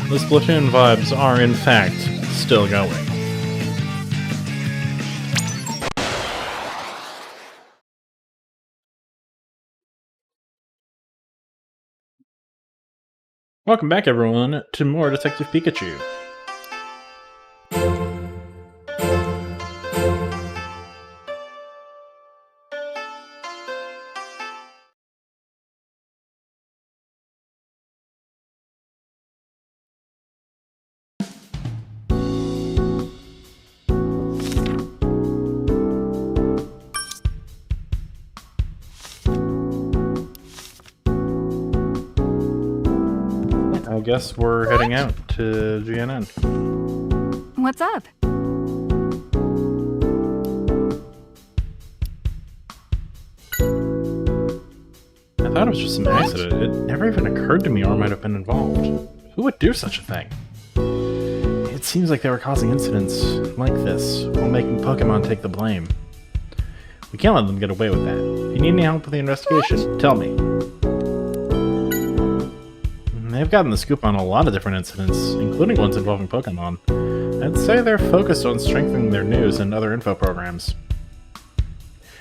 the Splatoon vibes are in fact still going. Welcome back, everyone, to more Detective Pikachu. I guess we're heading out to GNN. What's up? I thought it was just some accident. It never even occurred to me Or might have been involved. Who would do such a thing? It seems like they were causing incidents like this while making Pokemon take the blame. We can't let them get away with that. If you need any help with the investigation, tell me. They've gotten the scoop on a lot of different incidents, including ones involving Pokemon. I'd say they're focused on strengthening their news and other info programs.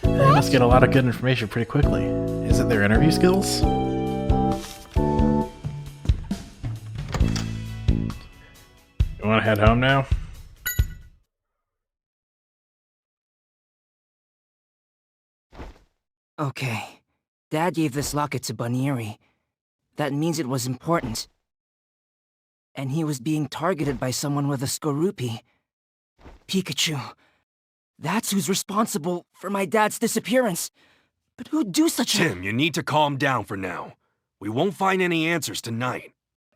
They must get a lot of good information pretty quickly. Is it their interview skills? You want to head home now? Okay. Dad gave this locket to Bunnyeri. That means it was important. And he was being targeted by someone with a Skorupi. Pikachu. That's who's responsible for my dad's disappearance. But who'd do such a— Tim, you need to calm down for now. We won't find any answers tonight.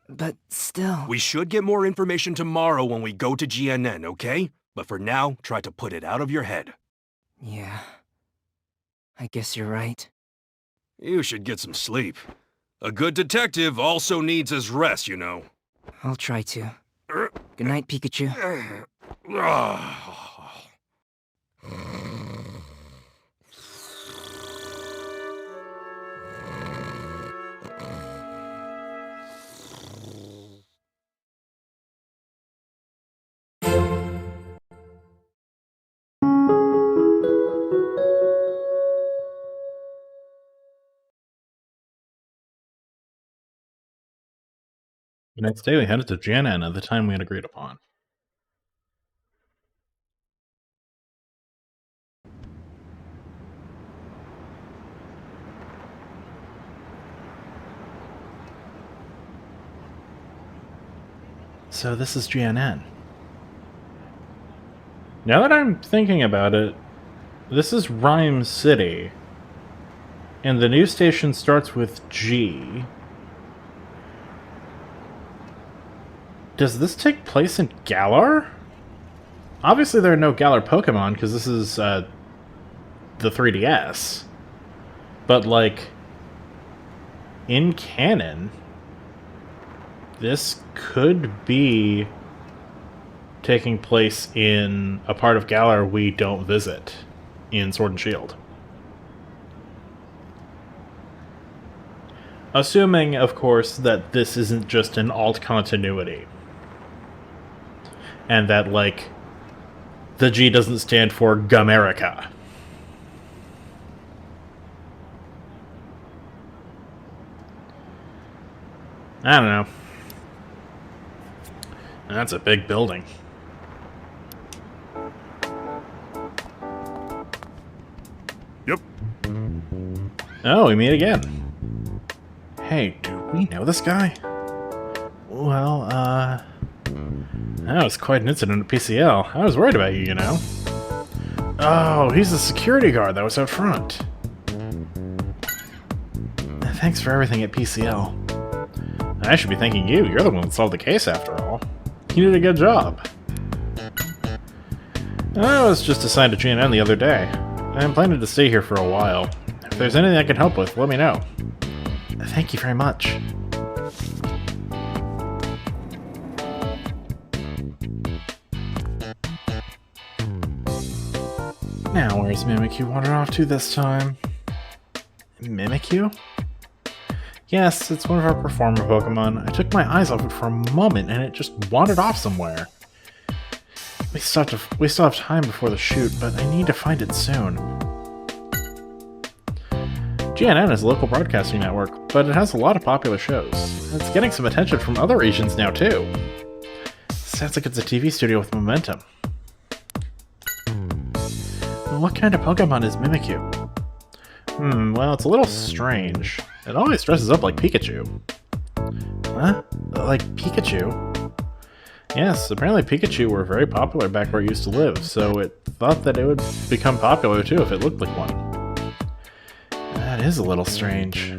But still— We should get more information tomorrow when we go to GNN, okay? But for now, try to put it out of your head. Yeah. I guess you're right. You should get some sleep. A good detective also needs his rest, you know. I'll try to. Good night, Pikachu. The next day we headed to GNN at the time we had agreed upon. So this is GNN. Now that I'm thinking about it, this is Rhyme City. And the news station starts with G. Does this take place in Galar? Obviously there are no Galar Pokemon, because this is, the 3DS. But, like, in canon, this could be taking place in a part of Galar we don't visit in Sword and Shield. Assuming, of course, that this isn't just an alt continuity. And that, like, the G doesn't stand for Gumerica. I don't know. That's a big building. Yep. Oh, we meet again. Hey, do we know this guy? Well, that was quite an incident at PCL. I was worried about you, you know. Oh, he's the security guard that was out front. Thanks for everything at PCL. I should be thanking you. You're the one that solved the case, after all. You did a good job. I was just assigned to GNN the other day. I'm planning to stay here for a while. If there's anything I can help with, let me know. Thank you very much. Now, where's Mimikyu wandered off to this time? Mimikyu? Yes, it's one of our performer Pokemon. I took my eyes off it for a moment and it just wandered off somewhere. We still have time before the shoot, but I need to find it soon. GNN is a local broadcasting network, but it has a lot of popular shows. It's getting some attention from other regions now, too. Sounds like it's a TV studio with momentum. What kind of Pokemon is Mimikyu? Well, it's a little strange. It always dresses up like Pikachu. Huh? Like Pikachu? Yes, apparently Pikachu were very popular back where it used to live, so it thought that it would become popular too if it looked like one. That is a little strange.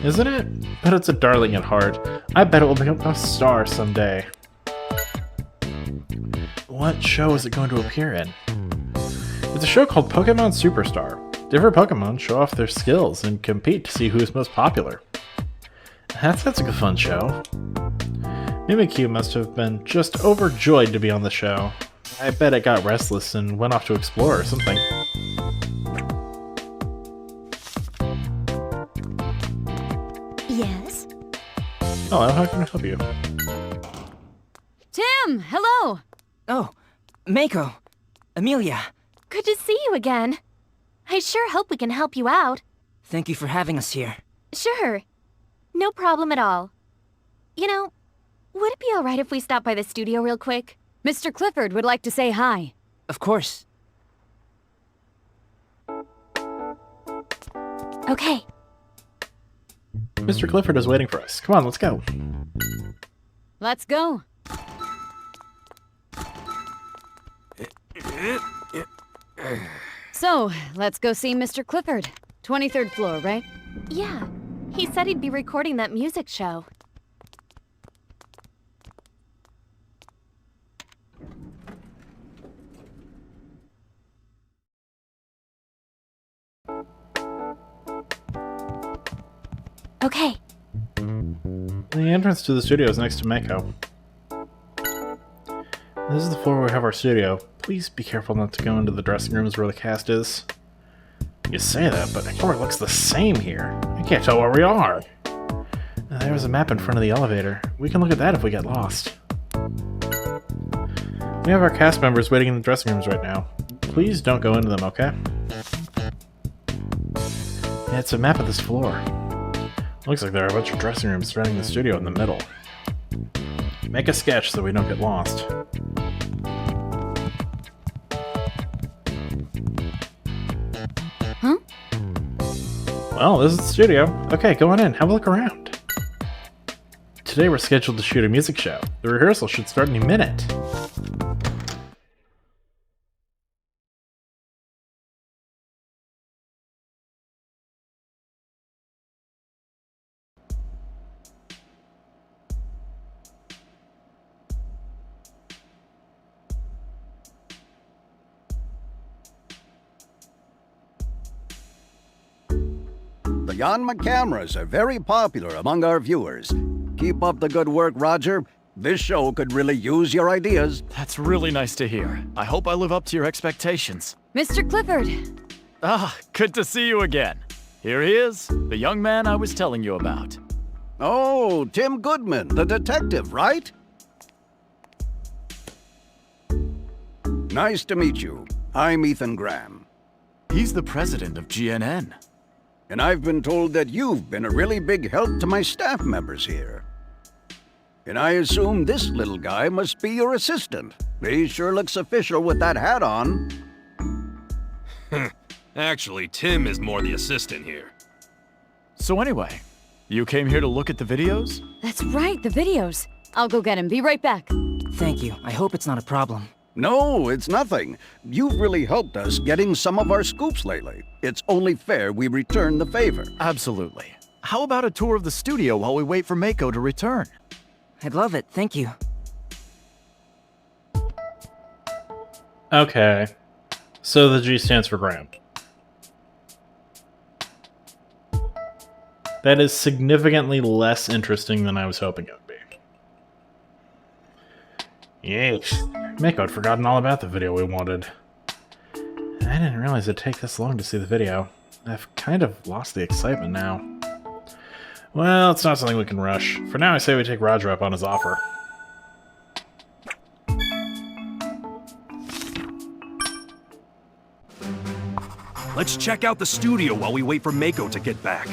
Isn't it? But it's a darling at heart. I bet it will become a star someday. What show is it going to appear in? It's a show called Pokemon Superstar. Different Pokemon show off their skills and compete to see who is most popular. That's like a fun show. Mimikyu must have been just overjoyed to be on the show. I bet it got restless and went off to explore or something. Yes? Hello, how can I help you? Tim, hello! Oh, Mako. Amelia. Good to see you again. I sure hope we can help you out. Thank you for having us here. Sure. No problem at all. You know, would it be alright if we stopped by the studio real quick? Mr. Clifford would like to say hi. Of course. Okay. Mr. Clifford is waiting for us. Come on, let's go. Let's go. So, let's go see Mr. Clifford. 23rd floor, right? Yeah. He said he'd be recording that music show. Okay. The entrance to the studio is next to Mako. This is the floor where we have our studio. Please be careful not to go into the dressing rooms where the cast is. You say that, but the floor looks the same here. I can't tell where we are. There's a map in front of the elevator. We can look at that if we get lost. We have our cast members waiting in the dressing rooms right now. Please don't go into them, okay? Yeah, it's a map of this floor. Looks like there are a bunch of dressing rooms surrounding the studio in the middle. Make a sketch so we don't get lost. Huh? Well, this is the studio. Okay, go on in. Have a look around. Today we're scheduled to shoot a music show. The rehearsal should start any minute. The Yanma cameras are very popular among our viewers. Keep up the good work, Roger. This show could really use your ideas. That's really nice to hear. I hope I live up to your expectations. Mr. Clifford! Ah, good to see you again. Here he is, the young man I was telling you about. Oh, Tim Goodman, the detective, right? Nice to meet you. I'm Ethan Graham. He's the president of GNN. And I've been told that you've been a really big help to my staff members here. And I assume this little guy must be your assistant. He sure looks official with that hat on. Actually, Tim is more the assistant here. So anyway, you came here to look at the videos? That's right, the videos. I'll go get him. Be right back. Thank you. I hope it's not a problem. No, it's nothing. You've really helped us getting some of our scoops lately. It's only fair we return the favor. Absolutely. How about a tour of the studio while we wait for Mako to return? I'd love it. Thank you. Okay. So the G stands for Graham. That is significantly less interesting than I was hoping it would be. Yeesh. Mako had forgotten all about the video we wanted. I didn't realize it'd take this long to see the video. I've kind of lost the excitement now. Well, it's not something we can rush. For now, I say we take Roger up on his offer. Let's check out the studio while we wait for Mako to get back.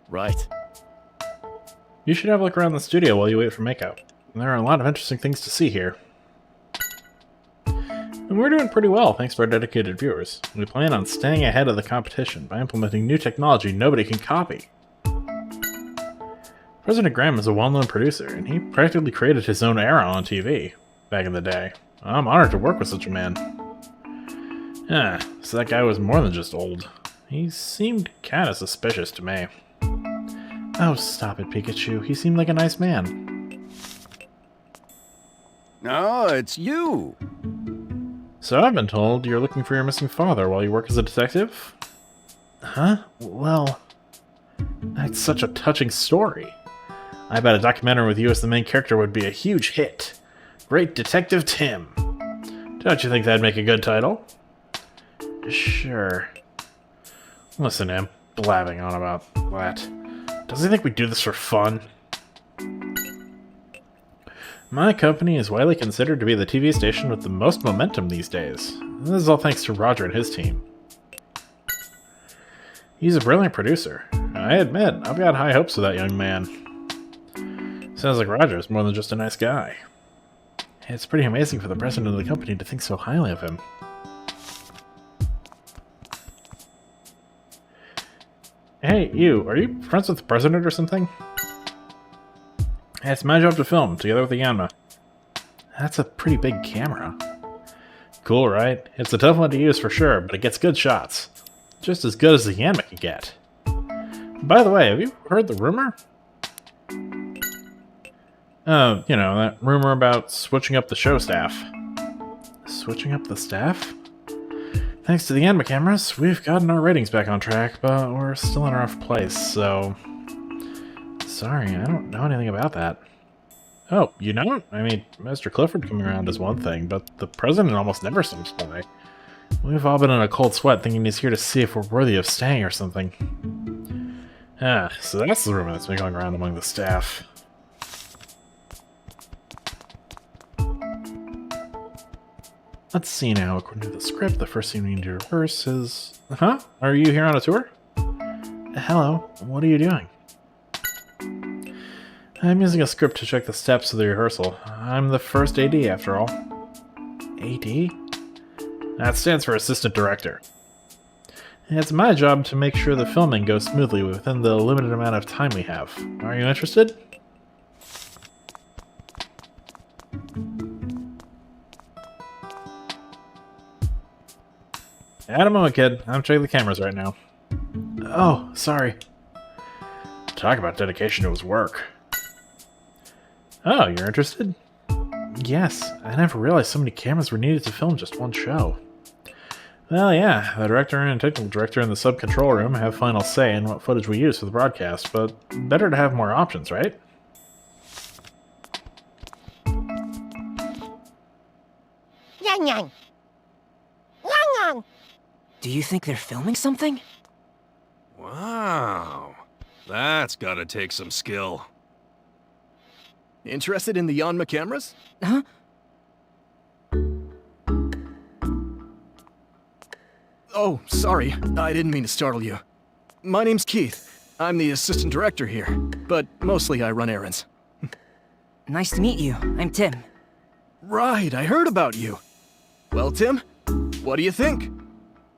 Right. You should have a look around the studio while you wait for Mako. There are a lot of interesting things to see here. And we're doing pretty well, thanks to our dedicated viewers. We plan on staying ahead of the competition by implementing new technology nobody can copy. President Graham is a well-known producer, and he practically created his own era on TV back in the day. I'm honored to work with such a man. So that guy was more than just old. He seemed kinda suspicious to me. Oh, stop it, Pikachu. He seemed like a nice man. No, it's you. So I've been told you're looking for your missing father while you work as a detective? Huh? Well, that's such a touching story. I bet a documentary with you as the main character would be a huge hit. Great Detective Tim. Don't you think that'd make a good title? Sure. Listen to him blabbing on about that. Does he think we do this for fun? My company is widely considered to be the TV station with the most momentum these days. This is all thanks to Roger and his team. He's a brilliant producer. I admit, I've got high hopes for that young man. Sounds like Roger's more than just a nice guy. It's pretty amazing for the president of the company to think so highly of him. Hey, you, are you friends with the president or something? It's my job to film, together with the Yanma. That's a pretty big camera. Cool, right? It's a tough one to use for sure, but it gets good shots. Just as good as the Yanma can get. By the way, have you heard the rumor? You know, that rumor about switching up the show staff. Switching up the staff? Thanks to the Yanma cameras, we've gotten our ratings back on track, but we're still in a rough place, so... Sorry, I don't know anything about that. Oh, you don't? I mean, Mr. Clifford coming around is one thing, but the president almost never seems by. We've all been in a cold sweat thinking he's here to see if we're worthy of staying or something. So that's the rumor that's been going around among the staff. Let's see now, according to the script, the first scene we need to rehearse is... Huh? Are you here on a tour? Hello, what are you doing? I'm using a script to check the steps of the rehearsal. I'm the first AD, after all. AD? That stands for Assistant Director. It's my job to make sure the filming goes smoothly within the limited amount of time we have. Are you interested? Add a moment, kid. I'm checking the cameras right now. Oh, sorry. Talk about dedication to his work. Oh, you're interested? Yes, I never realized so many cameras were needed to film just one show. Well, yeah, the director and technical director in the sub-control room have final say in what footage we use for the broadcast, but better to have more options, right? Yang yang. Yang yang. Do you think they're filming something? Wow. That's gotta take some skill. Interested in the Yanma cameras? Huh? Oh, sorry. I didn't mean to startle you. My name's Keith. I'm the assistant director here, but mostly I run errands. Nice to meet you. I'm Tim. Right, I heard about you. Well, Tim, what do you think?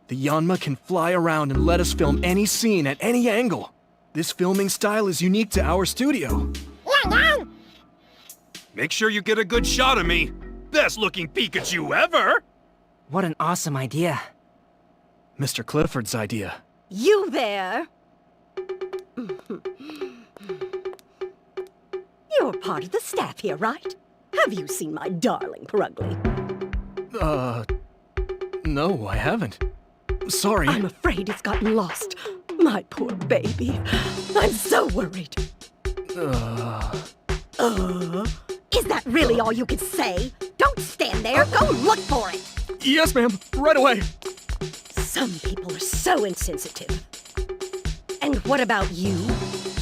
The Yanma can fly around and let us film any scene at any angle. This filming style is unique to our studio. Yang yang. Make sure you get a good shot of me. Best looking Pikachu ever! What an awesome idea. Mr. Clifford's idea. You there? You're part of the staff here, right? Have you seen my darling Purugly? No, I haven't. Sorry. I'm afraid it's gotten lost. My poor baby. I'm so worried. Is that really all you can say? Don't stand there. Go look for it. Yes, ma'am. Right away. Some people are so insensitive. And what about you?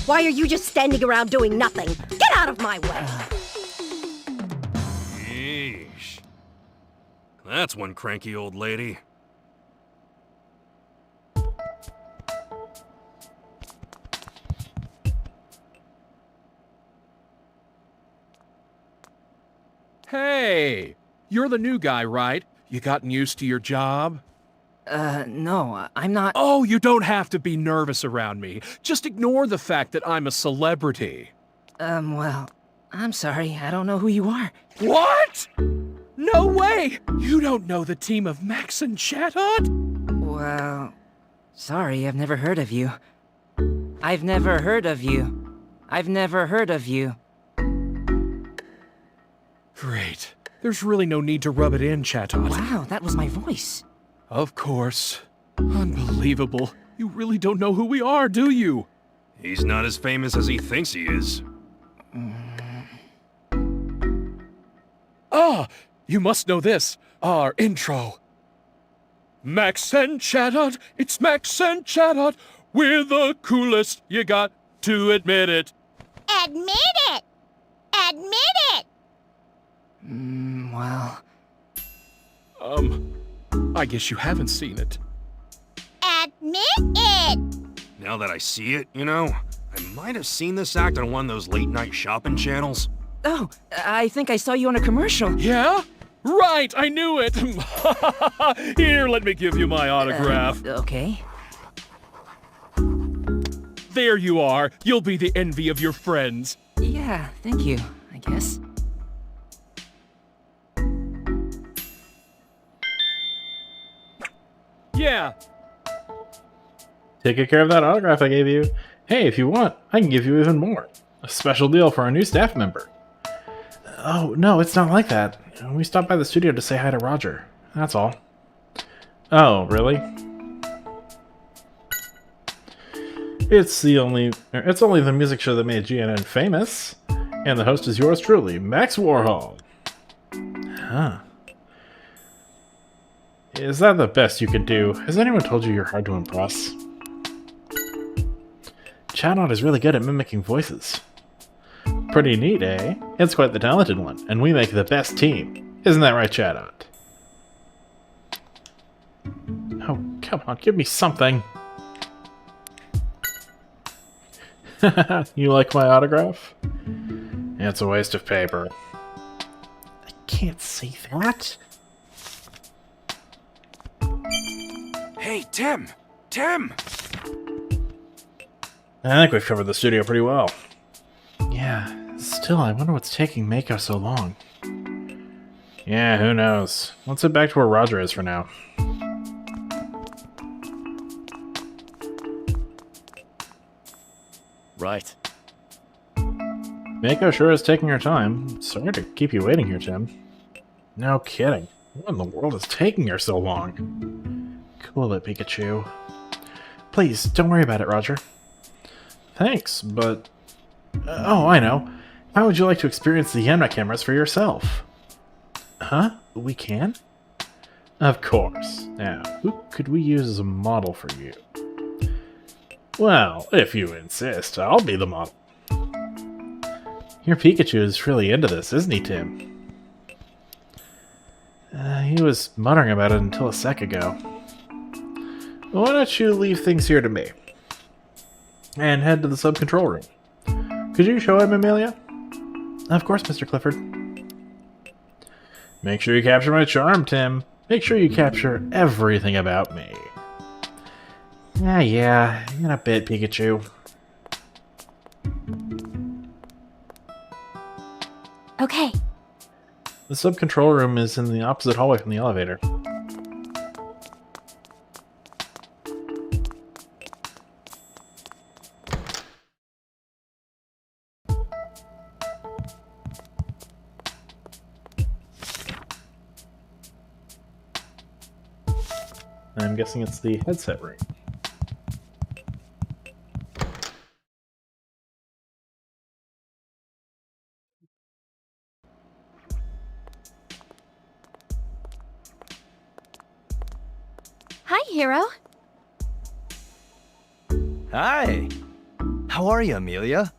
Why are you just standing around doing nothing? Get out of my way! Yeesh. That's one cranky old lady. Hey, you're the new guy, right? You gotten used to your job? No, I'm not. Oh, you don't have to be nervous around me. Just ignore the fact that I'm a celebrity. Well, I'm sorry, I don't know who you are. What? No way! You don't know the team of Max and Chatot? Well, sorry, I've never heard of you. I've never heard of you. I've never heard of you. Great. There's really no need to rub it in, Chatot. Wow, that was my voice. Of course. Unbelievable. You really don't know who we are, do you? He's not as famous as he thinks he is. Ah, you must know this. Our intro. Max and Chatot, it's Max and Chatot. We're the coolest, you got to admit it. Admit it! Admit it! Well, I guess you haven't seen it. Admit it! Now that I see it, you know, I might have seen this act on one of those late-night shopping channels. oh, I think I saw you on a commercial. Yeah? Right, I knew it. Here, let me give you my autograph. Okay. There you are. You'll be the envy of your friends. Yeah, thank you, I guess. Yeah. Take good care of that autograph I gave you. Hey, if you want, I can give you even more. A special deal for our new staff member. Oh, no, it's not like that. We stopped by the studio to say hi to Roger. That's all. Oh, really? It's only the music show that made GNN famous. And the host is yours truly, Max Warhol. Huh. Is that the best you can do? Has anyone told you you're hard to impress? Chatot is really good at mimicking voices. Pretty neat, eh? It's quite the talented one, and we make the best team. Isn't that right, Chatot? Oh, come on, give me something. You like my autograph? It's a waste of paper. I can't see that. Hey, Tim! Tim! I think we've covered the studio pretty well. Yeah, still, I wonder what's taking Mako so long. Yeah, who knows. Let's head back to where Roger is for now. Right. Mako sure is taking her time. Sorry to keep you waiting here, Tim. No kidding. What in the world is taking her so long? Cool it, Pikachu. Please, don't worry about it, Roger. Thanks, but... oh, I know. How would you like to experience the Yanma cameras for yourself? Huh? We can? Of course. Now, who could we use as a model for you? Well, if you insist, I'll be the model. Your Pikachu is really into this, isn't he, Tim? He was muttering about it until a sec ago. Why don't you leave things here to me? And head to the sub-control room. Could you show him, Amelia? Of course, Mr. Clifford. Make sure you capture my charm, Tim. Make sure you capture everything about me. Yeah, in a bit, Pikachu. Okay. The sub-control room is in the opposite hallway from the elevator. I'm guessing it's the headset room. Hi, Hero. Hi. How are you, Amelia?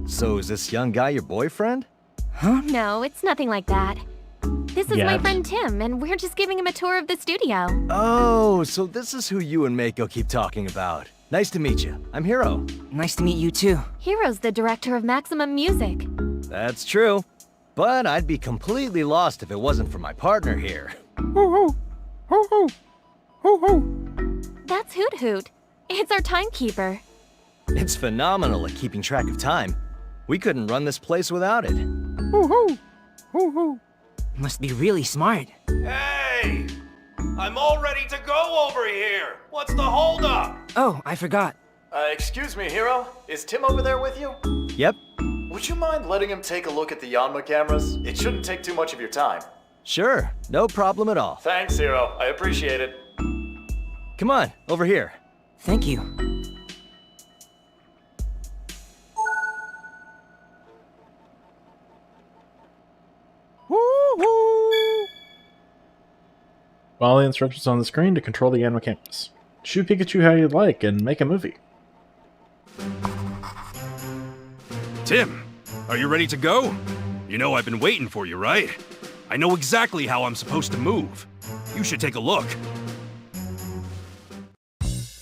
So is this young guy your boyfriend? No, it's nothing like that. This is my Yet. friend Tim, and we're just giving him a tour of the studio. Oh, so this is who you and Mako keep talking about. Nice to meet you. I'm Hero. Nice to meet you too. Hero's the director of Maximum Music. That's true. But I'd be completely lost if it wasn't for my partner here. That's Hoot Hoot. It's our timekeeper. It's phenomenal at keeping track of time. We couldn't run this place without it. Must be really smart. Hey! I'm all ready to go over here! What's the holdup? Oh, I forgot. Excuse me, Hero? Is Tim over there with you? Yep. Would you mind letting him take a look at the Yanma cameras? It shouldn't take too much of your time. Sure. No problem at all. Thanks, Hero. I appreciate it. Come on, over here. Thank you. Follow the instructions on the screen to control the Yanma campus. Shoot Pikachu how you'd like and make a movie. Tim, are you ready to go? You know I've been waiting for you, right? I know exactly how I'm supposed to move. You should take a look.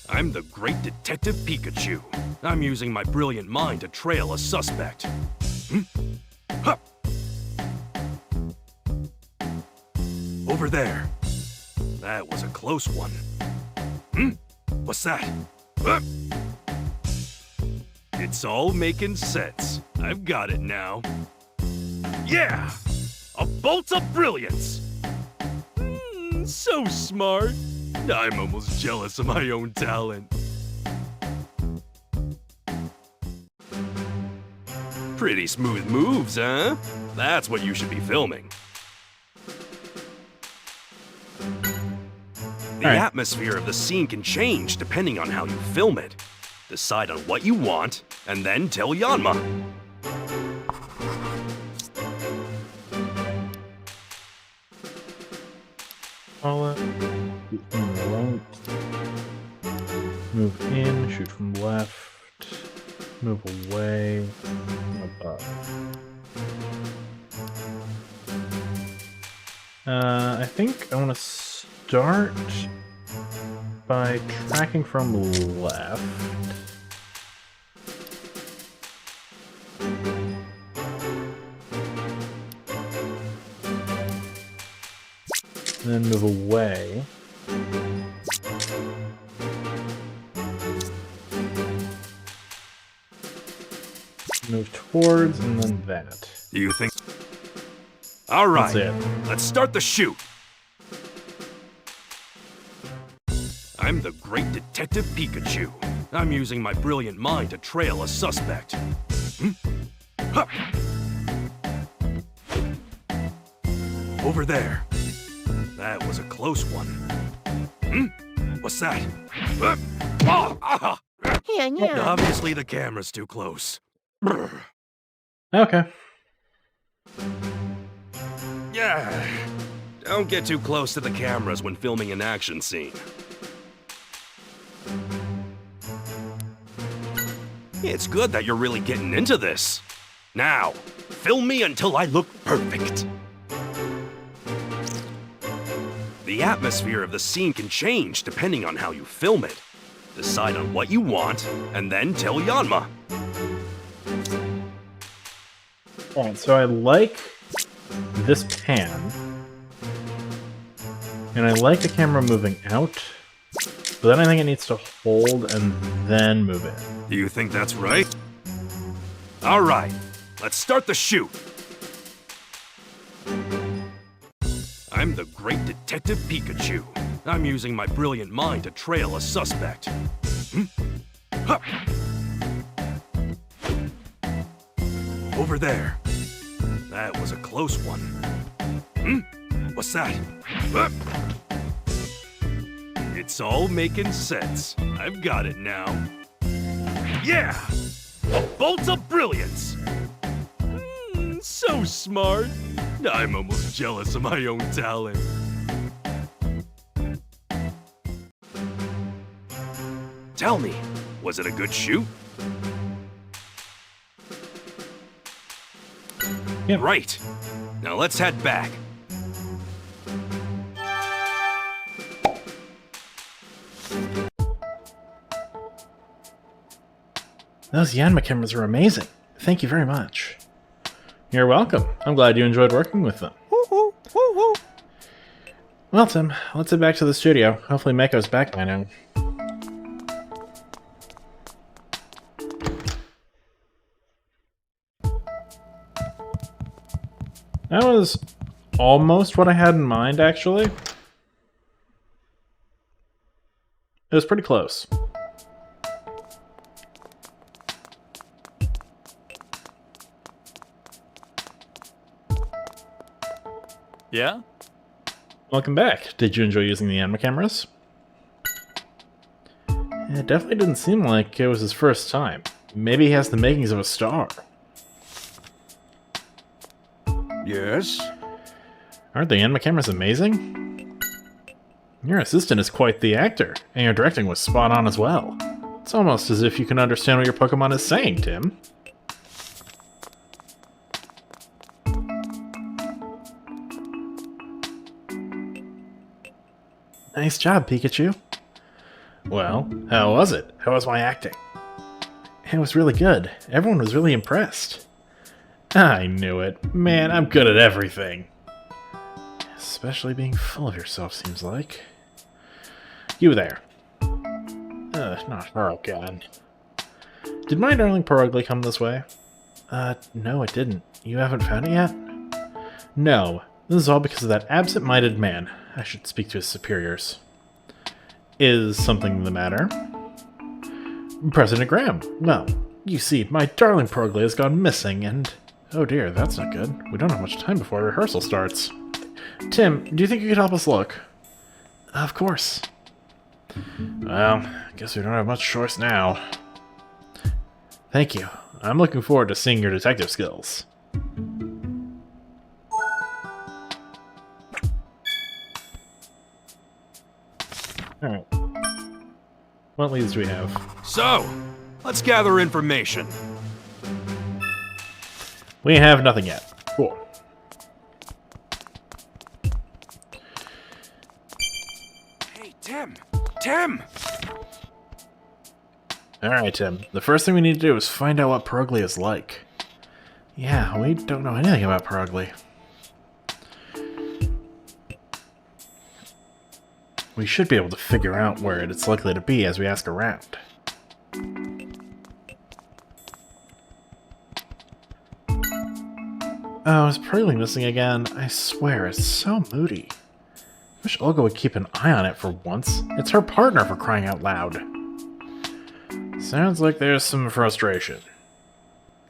I'm the great Detective Pikachu. I'm using my brilliant mind to trail a suspect. Huh. Over there. That was a close one. What's that? It's all making sense. I've got it now. Yeah! A bolt of brilliance! So smart. I'm almost jealous of my own talent. Pretty smooth moves, huh? That's what you should be filming. The All right. atmosphere of the scene can change depending on how you film it. Decide on what you want, and then tell Yanma. Follow it. Shoot from the right. Move in. Shoot from the left. Move away. Above. I think I want to start by tracking from left. Then move away. Move towards, and then that. Do you think? All right, That's it. let's start the shoot. I'm the great Detective Pikachu. I'm using my brilliant mind to trail a suspect. Huh. Over there. That was a close one. What's that? Obviously the camera's too close. Okay. Yeah. Don't get too close to the cameras when filming an action scene. It's good that you're really getting into this. Now, film me until I look perfect. The atmosphere of the scene can change depending on how you film it. Decide on what you want, and then tell Yanma. Alright, so I like this pan. And I like the camera moving out. But then I think it needs to hold and then move in. Do you think that's right? All right, let's start the shoot. I'm the great Detective Pikachu. I'm using my brilliant mind to trail a suspect. Huh. Over there. That was a close one. What's that? It's all making sense. I've got it now. Yeah! A bolt of brilliance! So smart. I'm almost jealous of my own talent. Tell me, was it a good shoot? Yep. Right. Now let's head back. Those Yanma cameras are amazing. Thank you very much. You're welcome. I'm glad you enjoyed working with them. Well, Tim, let's head back to the studio. Hopefully Mako's back by now. That was almost what I had in mind, actually. It was pretty close. Yeah? Welcome back. Did you enjoy using the Yanma cameras? It definitely didn't seem like it was his first time. Maybe he has the makings of a star. Yes? Aren't the Yanma cameras amazing? Your assistant is quite the actor, and your directing was spot on as well. It's almost as if you can understand what your Pokemon is saying, Tim. Nice job, Pikachu. Well, how was it? How was my acting? It was really good. Everyone was really impressed. I knew it. Man, I'm good at everything. Especially being full of yourself, seems like. You there. Not her again. Did my darling Perugly come this way? No it didn't. You haven't found it yet? No. This is all because of that absent-minded man. I should speak to his superiors. Is something the matter? President Graham. Well, you see, my darling Perugly has gone missing, and... Oh dear, that's not good. We don't have much time before rehearsal starts. Tim, do you think you could help us look? Of course. Well, guess we don't have much choice now. Thank you. I'm looking forward to seeing your detective skills. Alright. What leads do we have? So, let's gather information. We have nothing yet. Cool. Hey, Tim! Tim! Alright, Tim. The first thing we need to do is find out what Perugly is like. Yeah, we don't know anything about Perugly. We should be able to figure out where it's likely to be as we ask around. Oh, is Perugly missing again? I swear, it's so moody. I wish Olga would keep an eye on it for once. It's her partner, for crying out loud. Sounds like there's some frustration.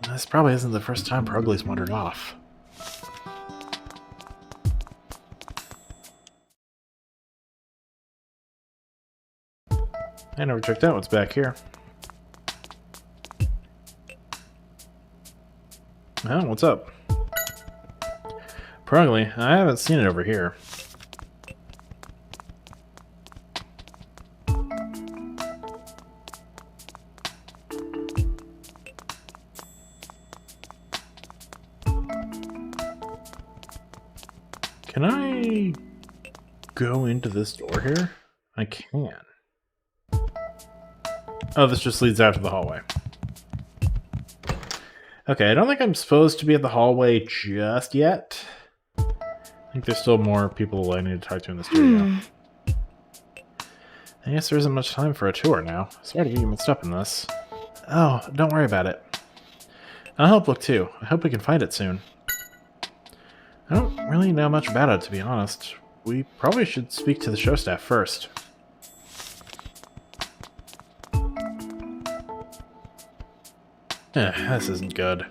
This probably isn't the first time Perugly's wandered off. I never checked out what's back here. Oh, what's up? Perugly, I haven't seen it over here. Can I go into this door here? I can. Oh, this just leads out to the hallway. Okay, I don't think I'm supposed to be at the hallway just yet. I think there's still more people I need to talk to in the studio. I guess there isn't much time for a tour now. Sorry to get you mixed up in this. Oh, don't worry about it. I'll help look too. I hope we can find it soon. I don't really know much about it, to be honest. We probably should speak to the show staff first. This isn't good.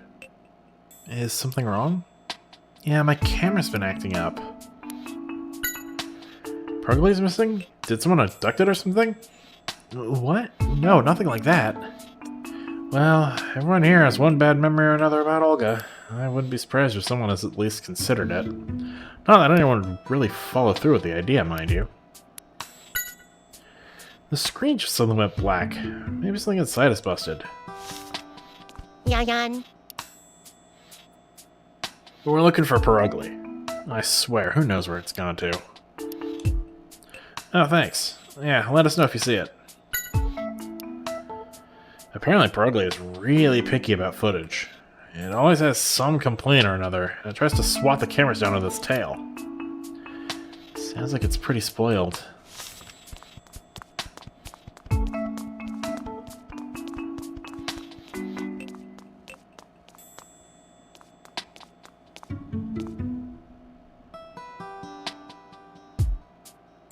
Is something wrong? Yeah, my camera's been acting up. Perugly's missing? Did someone abduct it or something? What? No, nothing like that. Well, everyone here has one bad memory or another about Olga. I wouldn't be surprised if someone has at least considered it. Not that anyone would really follow through with the idea, mind you. The screen just suddenly went black. Maybe something inside is busted. Yayan. We're looking for Perugly. I swear, who knows where it's gone to. Oh, thanks. Yeah, let us know if you see it. Apparently Perugly is really picky about footage. It always has some complaint or another, and it tries to swat the cameras down with its tail. Sounds like it's pretty spoiled.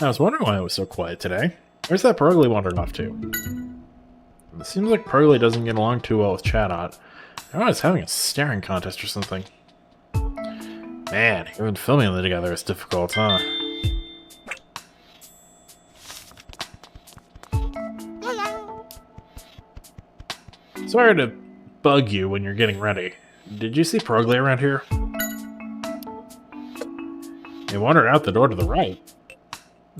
I was wondering why it was so quiet today. Where's that Perugly wandered off to? It seems like Perugly doesn't get along too well with Chatot. They're always having a staring contest or something. Man, even filming them together is difficult, huh? Sorry to bug you when you're getting ready. Did you see Perugly around here? They wandered out the door to the right.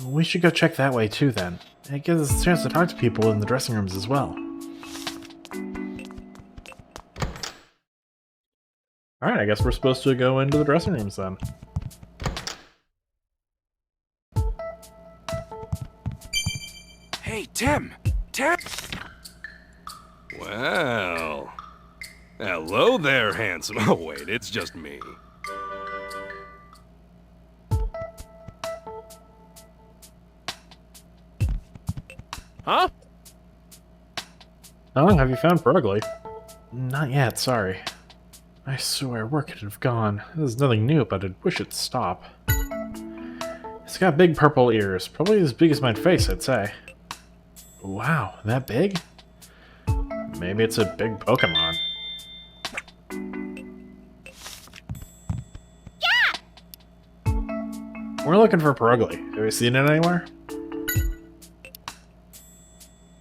We should go check that way too, then. It gives us a chance to talk to people in the dressing rooms as well. Alright, I guess we're supposed to go into the dressing rooms then. Hey, Tim! Tim! Well... Hello there, handsome. Oh, wait, it's just me. Huh? Oh, have you found Perugly? Not yet, sorry. I swear, where could it have gone? There's nothing new, but I wish it'd stop. It's got big purple ears, probably as big as my face, I'd say. Wow, that big? Maybe it's a big Pokemon. Yeah! We're looking for Perugly. Have you seen it anywhere?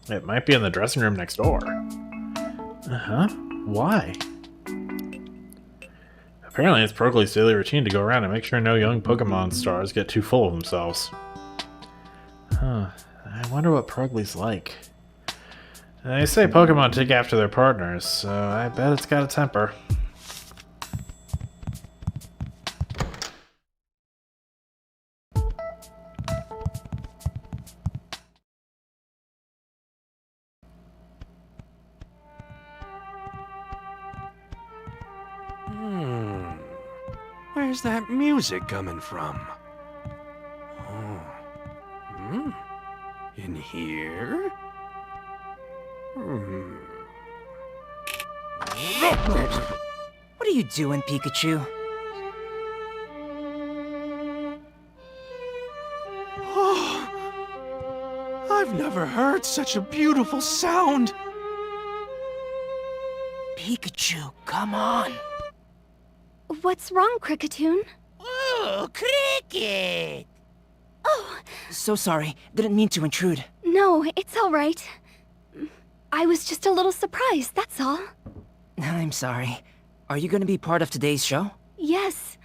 It might be in the dressing room next door. Uh-huh. Why? Apparently it's Perugly's daily routine to go around and make sure no young Pokemon stars get too full of themselves. Huh. I wonder what Perugly's like. They say Pokemon take after their partners, so I bet it's got a temper. Where's that music coming from? Oh. Hmm? In here? Hmm. What are you doing, Pikachu? Oh, I've never heard such a beautiful sound. Pikachu, come on. What's wrong, Kricketune? Oh, Cricket! Oh, So sorry, didn't mean to intrude. no, it's all right. I was just a little surprised, that's all. I'm sorry. Are you gonna be part of today's show? Yes,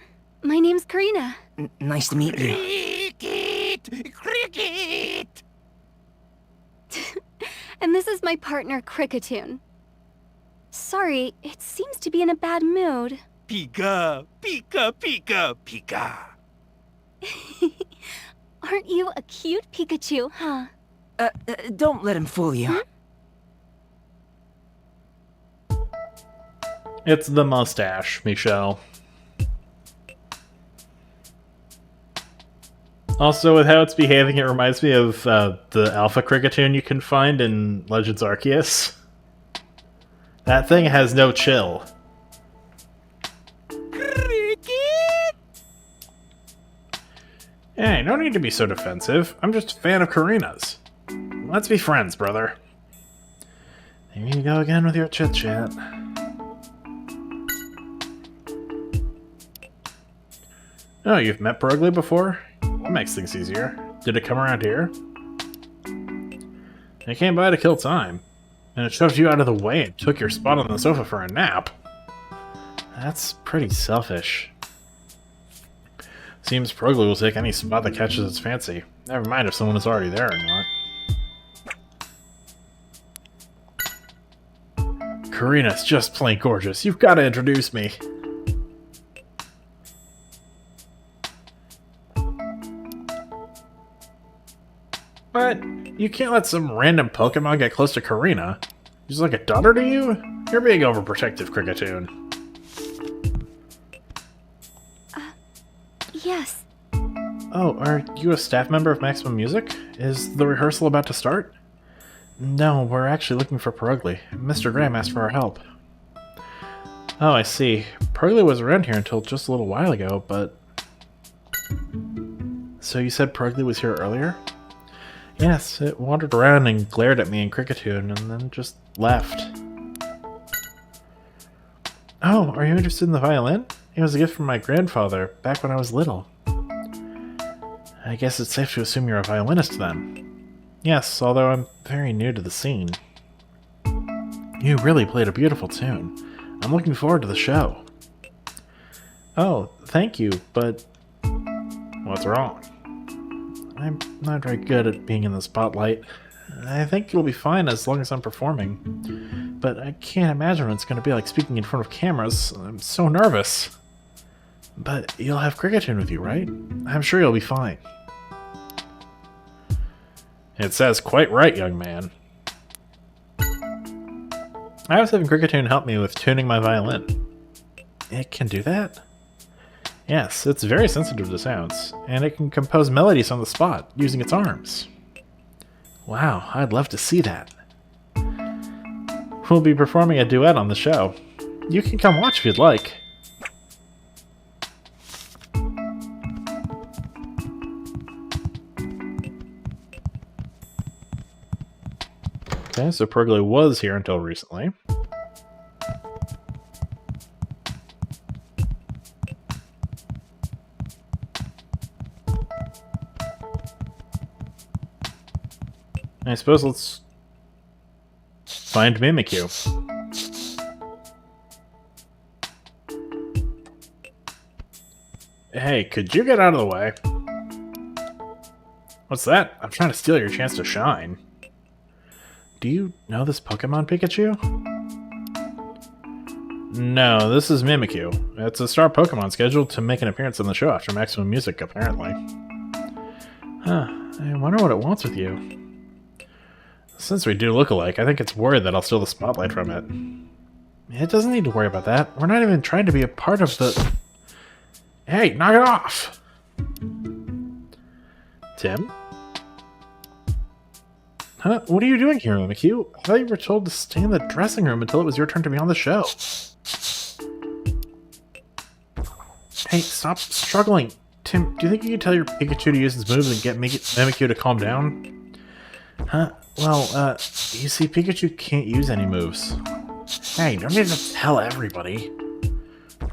my name's Karina. Nice to meet you. Cricket! Cricket! And this is my partner, Kricketune. Sorry, it seems to be in a bad mood. Pika! Pika! Pika! Pika! Aren't you a cute Pikachu, huh? Don't let him fool you. It's the mustache, Michelle. Also, with how it's behaving, it reminds me of the Alpha Kricketune you can find in Legends Arceus. That thing has no chill. Hey, no need to be so defensive. I'm just a fan of Karina's. Let's be friends, brother. Here you go again with your chit-chat. Oh, you've met Perugly before? That makes things easier. Did it come around here? It came by to kill time. And it shoved you out of the way and took your spot on the sofa for a nap. That's pretty selfish. Seems Perugly will take any spot that catches its fancy. Never mind if someone is already there or not. Karina's just plain gorgeous. You've got to introduce me. But you can't let some random Pokemon get close to Karina. She's like a daughter to you? You're being overprotective, Cricketune. Yes. Oh, are you a staff member of Maximum Music? Is the rehearsal about to start? No, we're actually looking for Perugly. Mr. Graham asked for our help. Oh, I see. Perugly was around here until just a little while ago, but... So you said Perugly was here earlier? Yes, it wandered around and glared at me and Cricketune, and then just left. Oh, are you interested in the violin? It was a gift from my grandfather, back when I was little. I guess it's safe to assume you're a violinist then. Yes, although I'm very new to the scene. You really played a beautiful tune. I'm looking forward to the show. Oh, thank you, but... What's wrong? I'm not very good at being in the spotlight. I think it'll be fine as long as I'm performing. But I can't imagine what it's going to be like speaking in front of cameras. I'm so nervous. But you'll have Cricketune with you, right? I'm sure you'll be fine. It says quite right, young man. I was having Cricketune help me with tuning my violin. It can do that? Yes, it's very sensitive to sounds, and it can compose melodies on the spot, using its arms. Wow, I'd love to see that. We'll be performing a duet on the show. You can come watch if you'd like. Okay, so Perugly was here until recently. I suppose let's find Mimikyu. Hey, could you get out of the way? What's that? I'm trying to steal your chance to shine. Do you know this Pokemon, Pikachu? No, this is Mimikyu. It's a star Pokemon scheduled to make an appearance on the show after Maximum Music, apparently. Huh, I wonder what it wants with you. Since we do look alike, I think it's worried that I'll steal the spotlight from it. It doesn't need to worry about that. We're not even trying to be a part of the... Hey, knock it off! Tim? Huh? What are you doing here, Mimikyu? I thought you were told to stay in the dressing room until it was your turn to be on the show. Hey, stop struggling. Tim, do you think you could tell your Pikachu to use his moves and get Mimikyu to calm down? Huh? Well, you see, Pikachu can't use any moves. Hey, you don't need to tell everybody.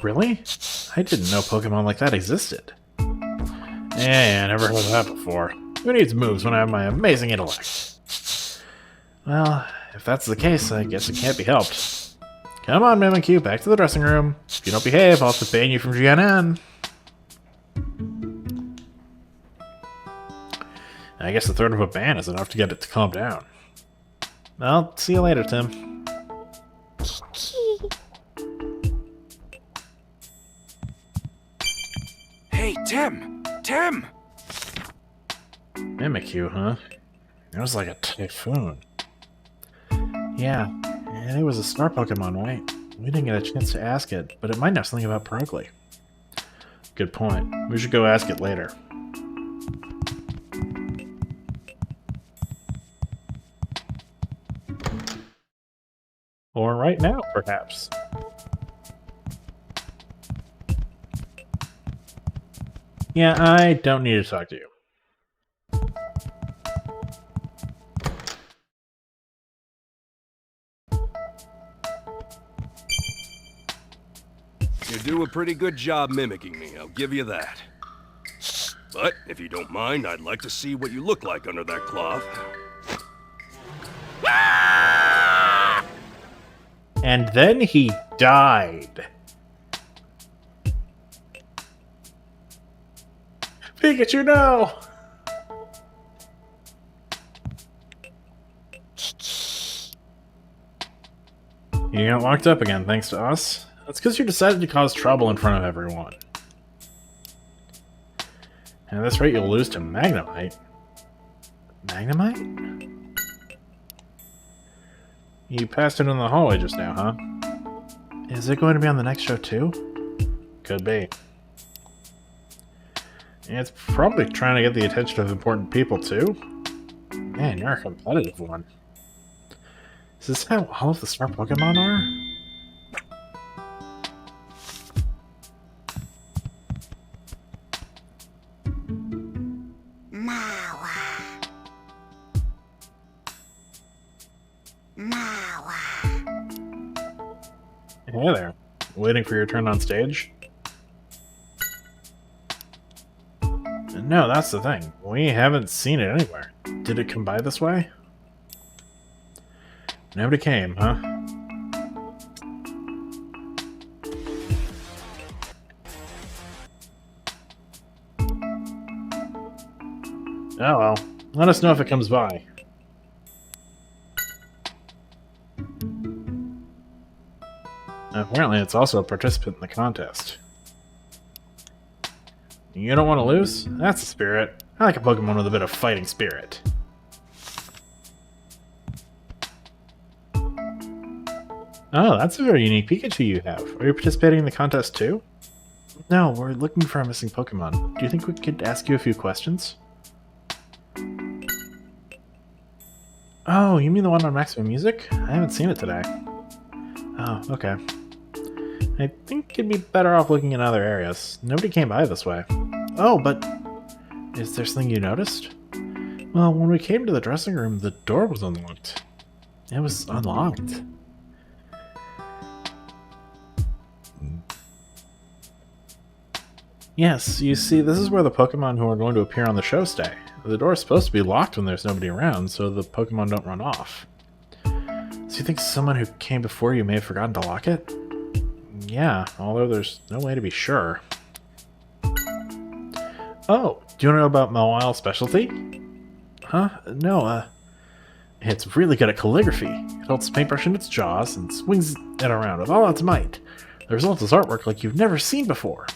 Really? I didn't know Pokemon like that existed. Yeah, I never heard of that before. Who needs moves when I have my amazing intellect? Well, if that's the case, I guess it can't be helped. Come on, Mimikyu, back to the dressing room. If you don't behave, I'll have to ban you from GNN. I guess a third of a ban is enough to get it to calm down. Well, see you later, Tim. Hey, Tim! Tim! Mimikyu, huh? It was like a typhoon. Yeah, and it was a star Pokemon, right? We didn't get a chance to ask it, but it might know something about Perugly. Good point. We should go ask it later. Or right now, perhaps. Yeah, I don't need to talk to you. You do a pretty good job mimicking me, I'll give you that. But, if you don't mind, I'd like to see what you look like under that cloth. And then he died. Pikachu, no! You got locked up again thanks to us. That's because you decided to cause trouble in front of everyone. And at this rate, you'll lose to Magnemite. Magnemite? You passed it in the hallway just now, huh? Is it going to be on the next show too? Could be. It's probably trying to get the attention of important people too. Man, you're a competitive one. Is this how all of the star Pokemon are? Hey there. Waiting for your turn on stage? No, that's the thing. We haven't seen it anywhere. Did it come by this way? Nobody came, huh? Oh well. Let us know if it comes by. Apparently it's also a participant in the contest. You don't want to lose? That's the spirit. I like a Pokemon with a bit of fighting spirit. Oh, that's a very unique Pikachu you have. Are you participating in the contest too? No, we're looking for a missing Pokemon. Do you think we could ask you a few questions? Oh, you mean the one on Maximum Music? I haven't seen it today. Oh, okay. I think you'd be better off looking in other areas. Nobody came by this way. Oh, but... is there something you noticed? Well, when we came to the dressing room, the door was unlocked. It was unlocked. Yes, you see, this is where the Pokemon who are going to appear on the show stay. The door is supposed to be locked when there's nobody around, so the Pokemon don't run off. So you think someone who came before you may have forgotten to lock it? Yeah, although there's no way to be sure. Oh, do you know about Mawile's specialty? Huh? No, it's really good at calligraphy. It holds paintbrush in its jaws and swings it around with all its might. The result is artwork like you've never seen before.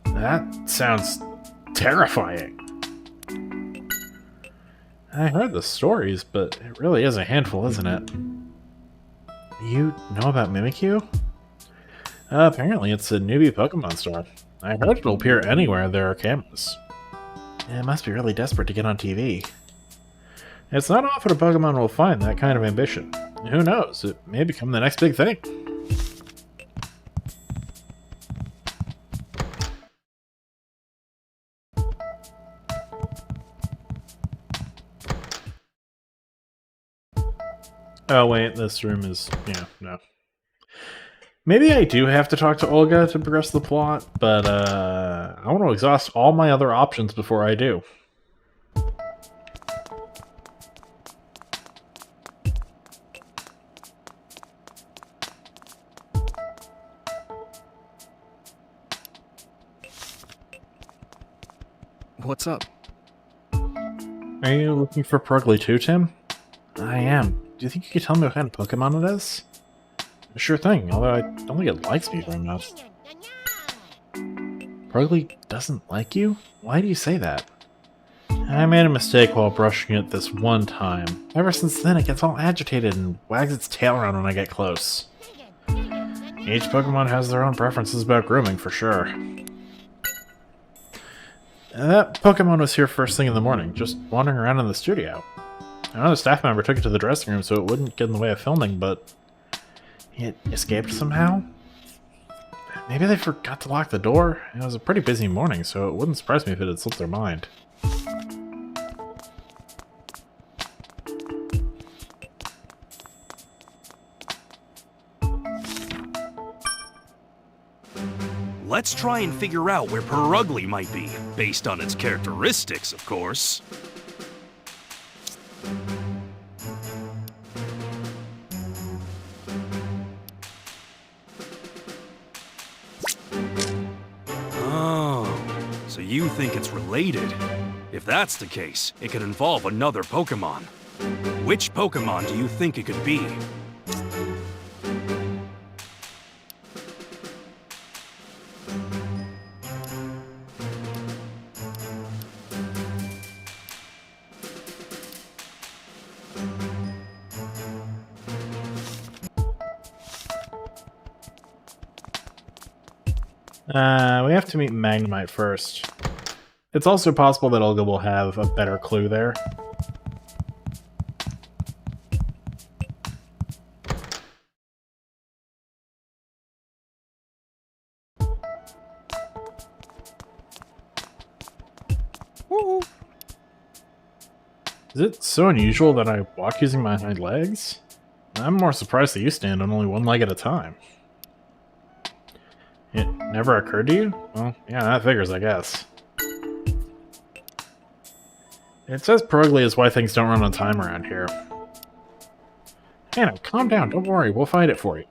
That sounds terrifying. I heard the stories, but it really is a handful, isn't it? You know about Mimikyu? Apparently it's a newbie Pokemon star. I heard it'll appear anywhere there are cameras. It must be really desperate to get on TV. It's not often a Pokemon will find that kind of ambition. Who knows, it may become the next big thing. Oh wait, this room is... yeah, no. Maybe I do have to talk to Olga to progress the plot, but I want to exhaust all my other options before I do. What's up? Are you looking for Purugly too, Tim? I am. Do you think you could tell me what kind of Pokemon it is? Sure thing, although I don't think it likes me very much. Purugly doesn't like you? Why do you say that? I made a mistake while brushing it this one time. Ever since then, it gets all agitated and wags its tail around when I get close. Each Pokemon has their own preferences about grooming, for sure. That Pokemon was here first thing in the morning, just wandering around in the studio. Another staff member took it to the dressing room so it wouldn't get in the way of filming, but it escaped somehow? Maybe they forgot to lock the door? It was a pretty busy morning, so it wouldn't surprise me if it had slipped their mind. Let's try and figure out where Purugly might be, based on its characteristics, of course. Oh, so you think it's related? If that's the case, it could involve another Pokemon. Which Pokemon do you think it could be? We have to meet Magnemite first. It's also possible that Olga will have a better clue there. Is it so unusual that I walk using my hind legs? I'm more surprised that you stand on only one leg at a time. It never occurred to you? Well, yeah, that figures, I guess. It says Perugly is why things don't run on time around here. Hey now, calm down, don't worry, we'll find it for you.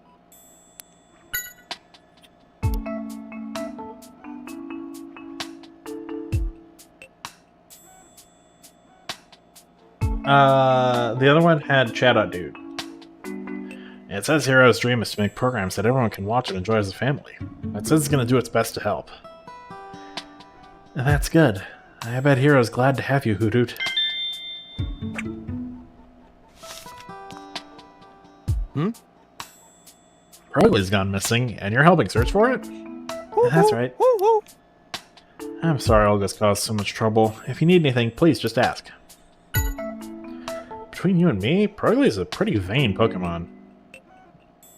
The other one had Chat Dude. It says Hero's dream is to make programs that everyone can watch and enjoy as a family. It says it's going to do its best to help. And that's good. I bet Hero's glad to have you, Hoot Hoot. Perugly's gone missing, and you're helping search for it? That's right. I'm sorry Olga's caused so much trouble. If you need anything, please just ask. Between you and me, Perugly is a pretty vain Pokemon. It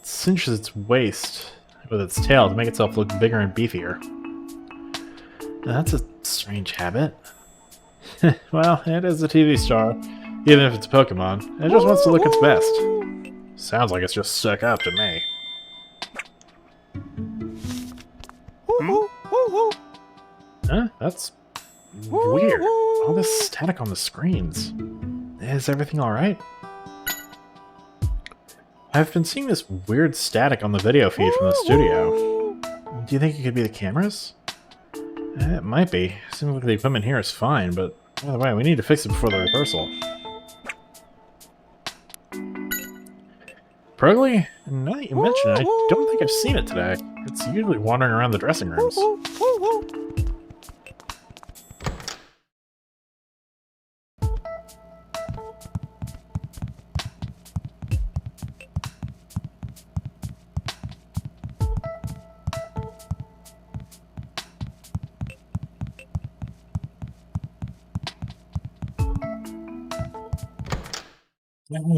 cinches its waist with its tail to make itself look bigger and beefier. That's a strange habit. Well, it is a TV star, even if it's a Pokemon. It just wants to look its best. Sounds like it's just stuck up to me. Huh? That's weird. All this static on the screens. Is everything alright? I've been seeing this weird static on the video feed from the studio. Do you think it could be the cameras? It might be. Seems like the equipment here is fine, but by the way, we need to fix it before the rehearsal. Perugly, now that you mention it, I don't think I've seen it today. It's usually wandering around the dressing rooms.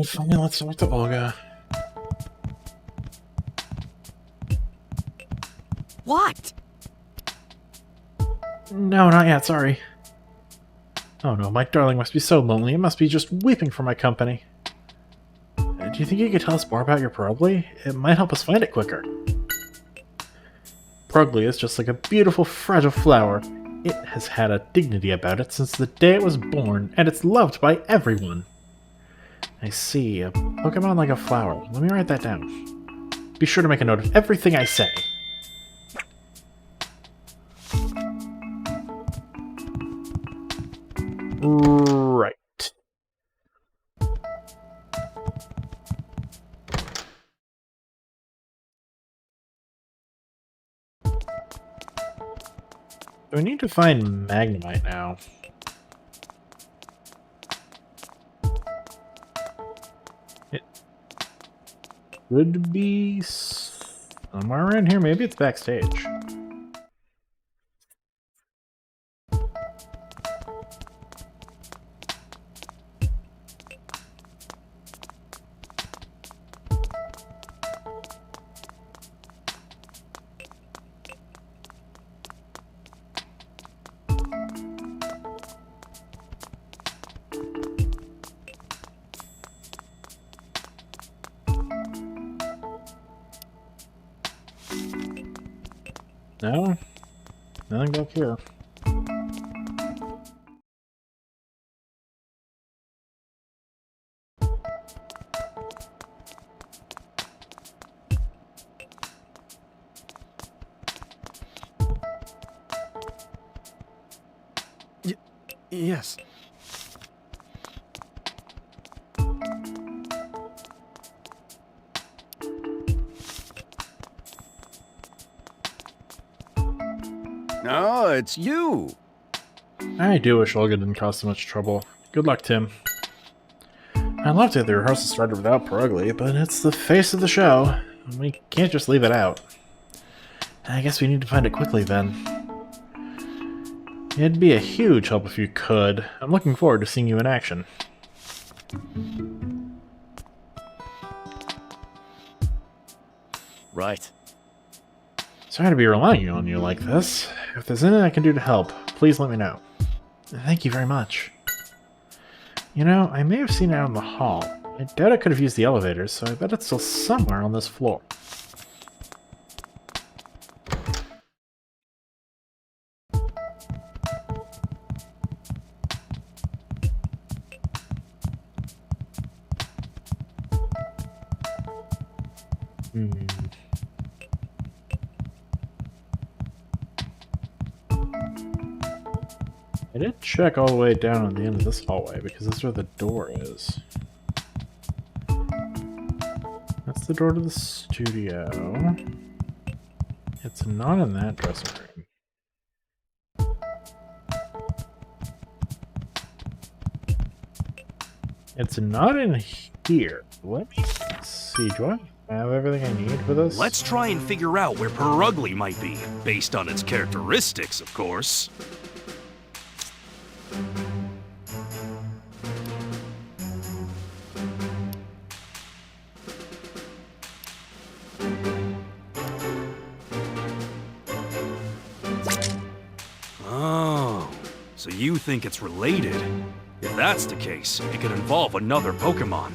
Finally, let's talk to Olga. What? No, not yet, sorry. Oh no, my darling must be so lonely. It must be just weeping for my company. Do you think you could tell us more about your Perugly? It might help us find it quicker. Perugly is just like a beautiful, fragile flower. It has had a dignity about it since the day it was born, and it's loved by everyone. I see. A Pokemon like a flower. Let me write that down. Be sure to make a note of everything I say. Right. We need to find Magnemite now. It could be somewhere around here. Maybe it's backstage. No? Nothing back here. Yes. No, it's you. I do wish Olga didn't cause so much trouble. Good luck, Tim. I'd love to have the rehearsal started without Perugly, but it's the face of the show. We can't just leave it out. I guess we need to find it quickly then. It'd be a huge help if you could. I'm looking forward to seeing you in action. Right. Sorry to be relying on you like this. If there's anything I can do to help, please let me know. Thank you very much. You know, I may have seen it out in the hall. I doubt I could have used the elevators, so I bet it's still somewhere on this floor. I did check all the way down on the end of this hallway, because that's where the door is. That's the door to the studio. It's not in that dressing room. It's not in here. Let me see. Do I have everything I need for this? Let's try and figure out where Perugly might be, based on its characteristics, of course. Oh, so you think it's related? If that's the case, it could involve another Pokemon.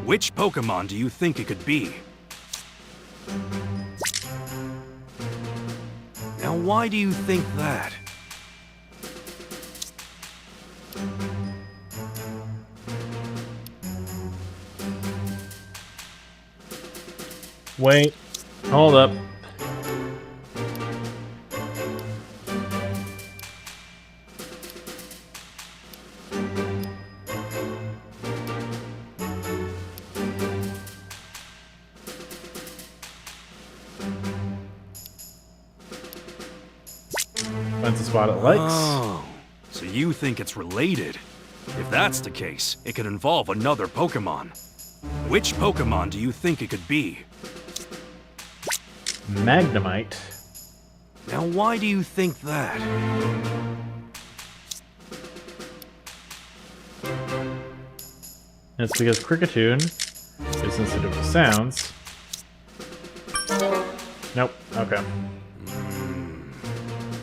Which Pokemon do you think it could be? Now, why do you think that? Wait. Hold up. Finds a spot it likes. Oh, so you think it's related? If that's the case, it could involve another Pokemon. Which Pokemon do you think it could be? Magnemite. Now, why do you think that? It's because Cricketune is sensitive to sounds. Nope. Okay.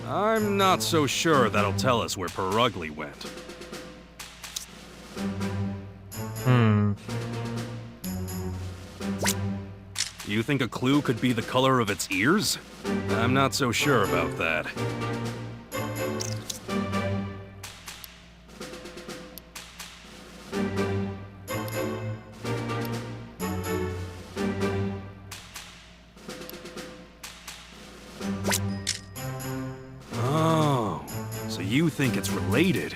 I'm not so sure that'll tell us where Perugly went. You think a clue could be the color of its ears? I'm not so sure about that. Oh, so you think it's related?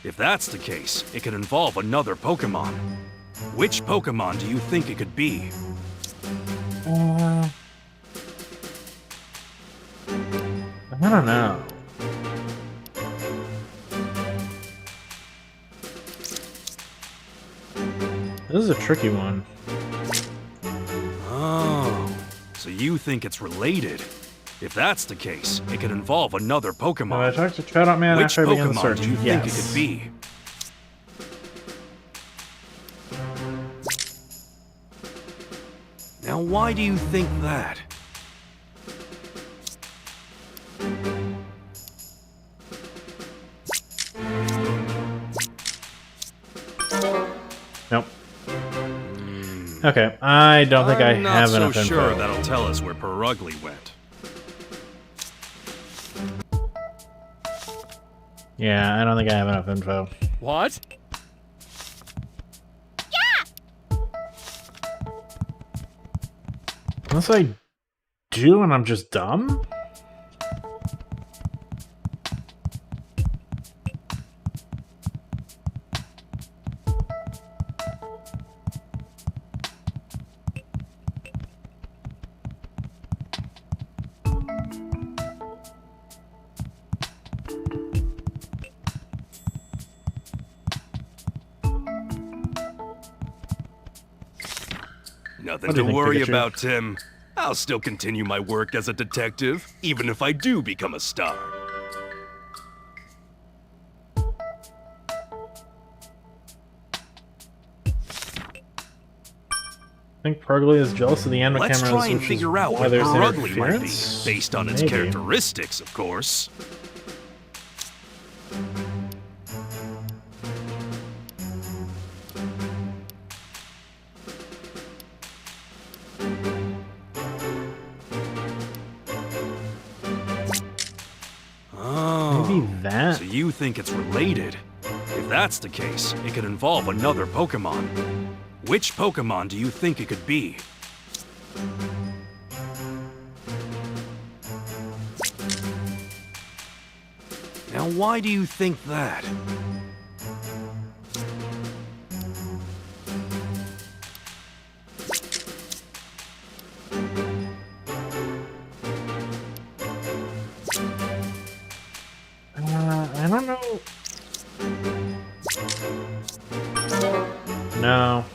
If that's the case, it could involve another Pokemon. Which Pokemon do you think it could be? I don't know. This is a tricky one. Oh, so you think it's related? If that's the case, it could involve another Pokemon. When I talked to Trout Man Which after I began the Pokemon search, do you think it could be? Now, why do you think that? Nope. Okay, I don't think I I'm have not enough so sure info. that'll tell us where Perugly went. Yeah, I don't think I have enough info. What? Unless I do and I'm just dumb? Nothing What do to you think, worry Pikachu? about, Tim. I'll still continue my work as a detective, even if I do become a star. I think Purugly is jealous of the anima Let's cameras, try and which figure is out why what there's Purugly might be, interference. based on its Maybe. characteristics, of course. Maybe that? So you think it's related? If that's the case, it could involve another Pokemon. Which Pokemon do you think it could be? Now, why do you think that? I don't know. No.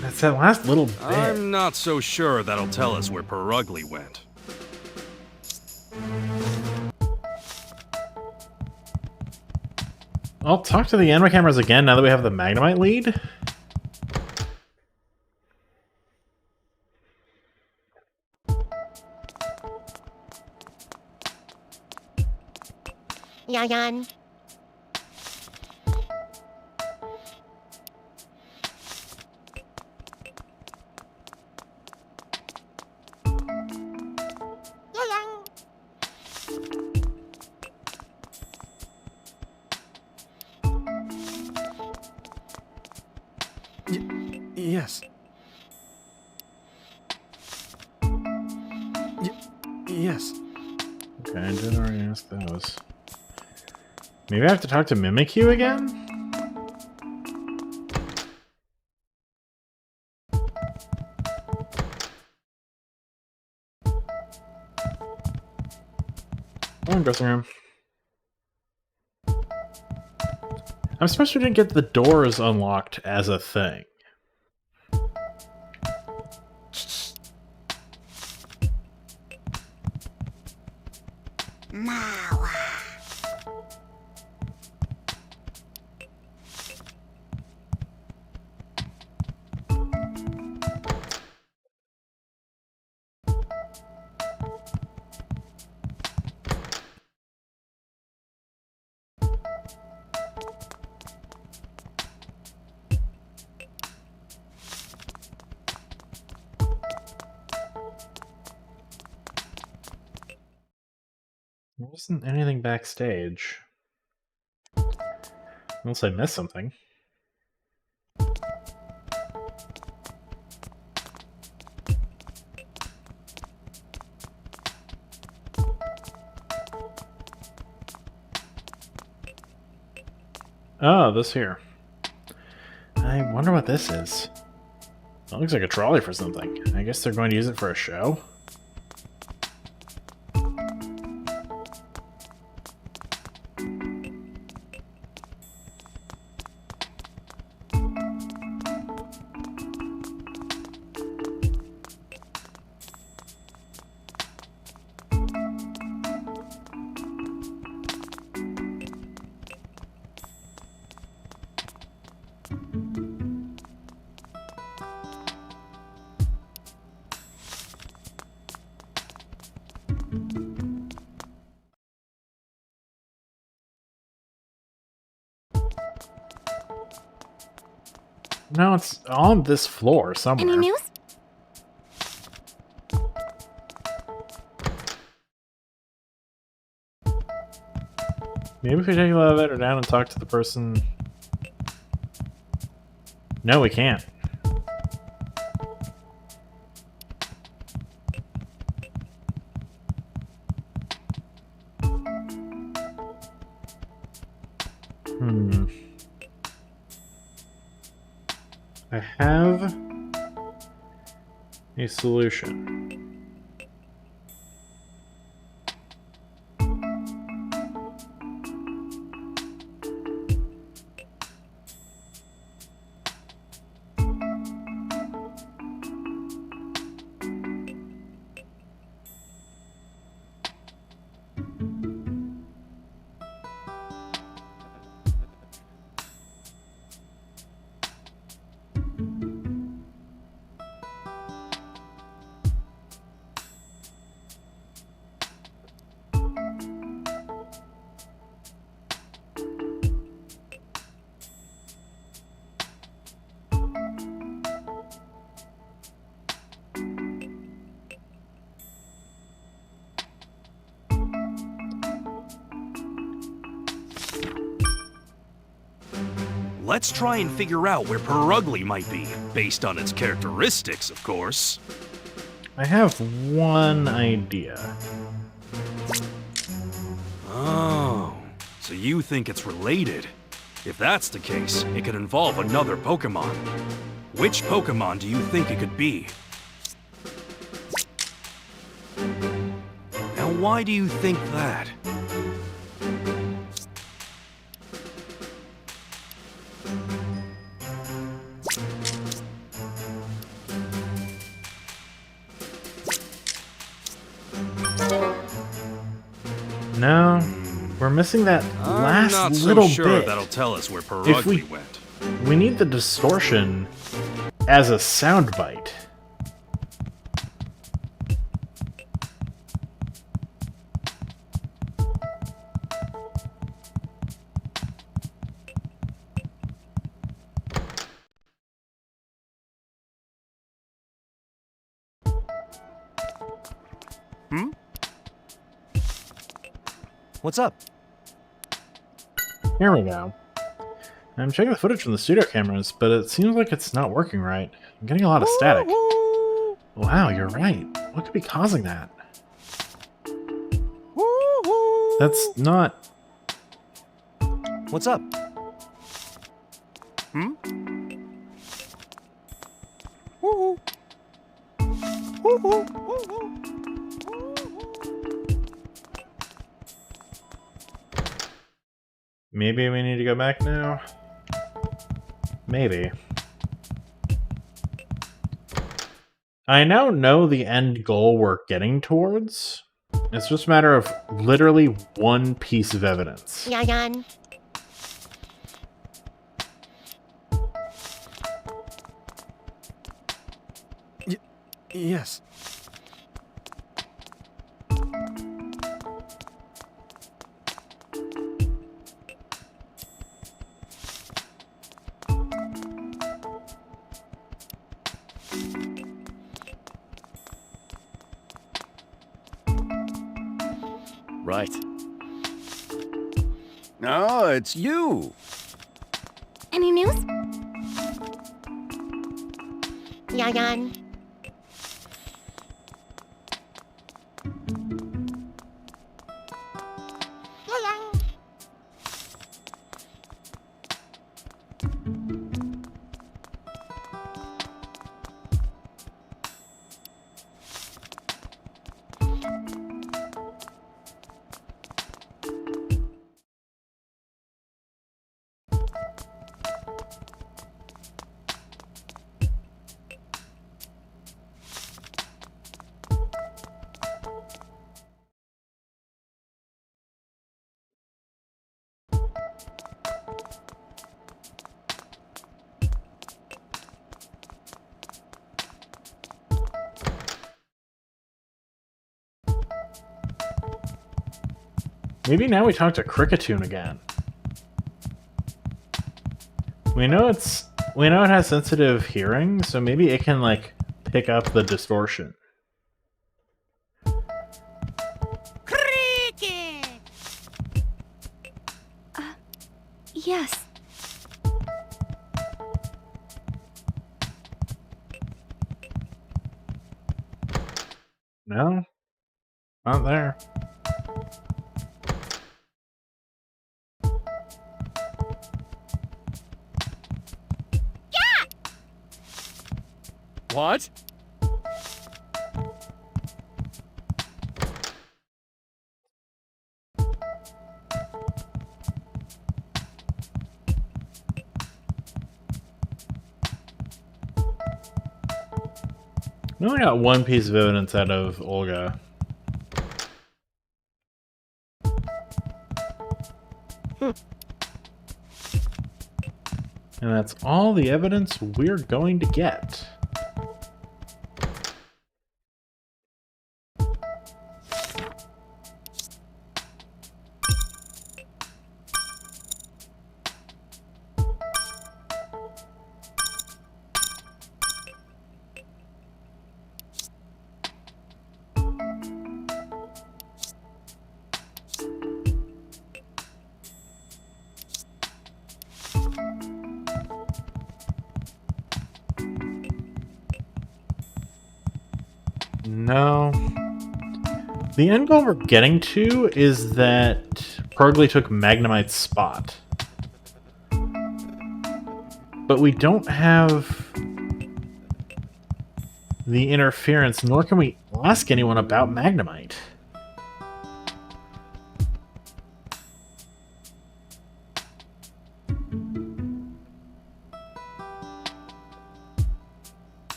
That's that last little bit. I'm not so sure that'll tell us where Purugly went. I'll talk to the anima cameras again now that we have the Magnemite lead. Yayan. Yes. Yes. Okay, I did already ask those. Maybe I have to talk to Mimikyu again? Oh, I'm dressing room. I'm supposed to didn't get the doors unlocked as a thing. There wasn't anything backstage. Unless I missed something. Oh, this here. I wonder what this is. That looks like a trolley for something. I guess they're going to use it for a show? No, it's on this floor somewhere. Any news? Maybe if we take the elevator down and talk to the person... No, we can't. I have a solution. Let's try and figure out where Perugly might be, based on its characteristics, of course. I have one idea. Oh, so you think it's related? If that's the case, it could involve another Pokemon. Which Pokemon do you think it could be? Now, why do you think that? No, we're missing that I'm last not so little sure bit. that'll tell us where If we- Perugly went. We need the distortion as a soundbite. What's up? Here we go. I'm checking the footage from the studio cameras, but it seems like it's not working right. I'm getting a lot of static. Wow, you're right. What could be causing that? That's not... What's up? Maybe we need to go back now? Maybe. I now know the end goal we're getting towards. It's just a matter of literally one piece of evidence. Yan. Yes. Right. Oh, it's you. Any news? Yan. Maybe now we talk to Cricketune again. We know it has sensitive hearing, so maybe it can like pick up the distortion. Yes. No? Not there. What? We only got one piece of evidence out of Olga. And that's all the evidence we're going to get. No. The end goal we're getting to is that Progly took Magnemite's spot. But we don't have the interference, nor can we ask anyone about Magnemite.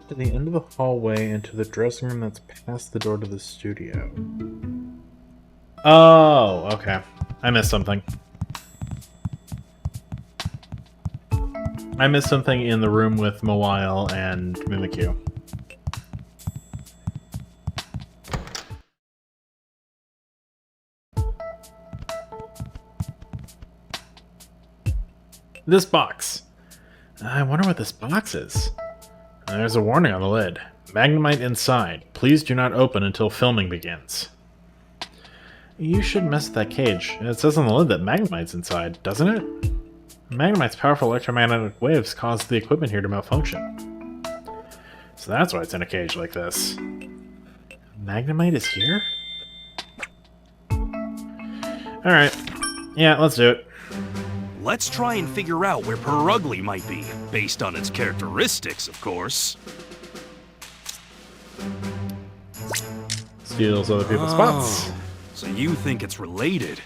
To the end of the hallway and to the dressing room that's past the door to the studio. Oh, okay. I missed something. I missed something in the room with Mawile and Mimikyu. This box. I wonder what this box is. There's a warning on the lid. Magnemite inside. Please do not open until filming begins. You shouldn't mess with that cage. It says on the lid that Magnemite's inside, doesn't it? Magnemite's powerful electromagnetic waves cause the equipment here to malfunction. So that's why it's in a cage like this. Magnemite is here? Alright. Yeah, let's do it. Let's try and figure out where Purugly might be, based on its characteristics, of course. Steals other people's spots. So you think it's related?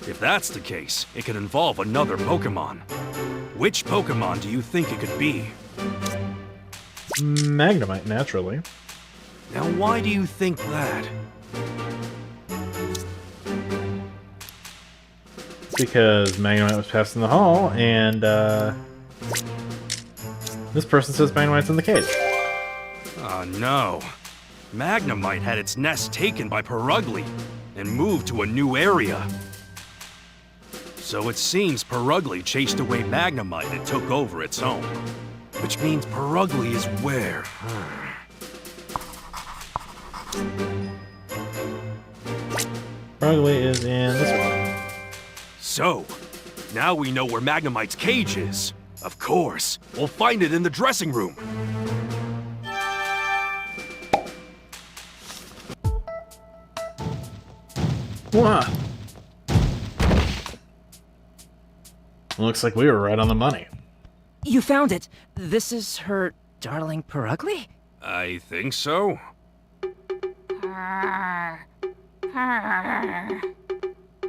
If that's the case, it could involve another Pokemon. Which Pokemon do you think it could be? Magnemite, naturally. Now why do you think that? Because Magnemite was passed in the hall, and this person says Magnemite's in the cage. Oh no. Magnemite had its nest taken by Purugly and moved to a new area. So it seems Purugly chased away Magnemite and took over its home. Which means Purugly is where? Purugly is in this one. So, now we know where Magnemite's cage is. Of course, we'll find it in the dressing room. Wow. Looks like we were right on the money. You found it. This is her darling Purugly? I think so.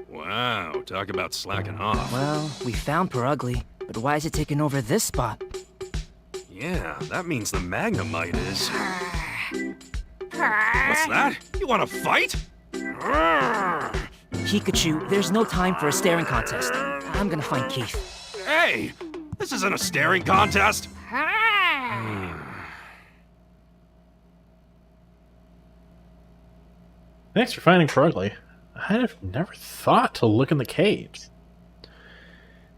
Wow, talk about slacking off. Well, we found Purugly, but why is it taking over this spot? Yeah, that means the Magnemite is... What's that? You want to fight? Pikachu, there's no time for a staring contest. I'm gonna find Keith. Hey! This isn't a staring contest! Thanks for finding Purugly. I'd have never thought to look in the cage.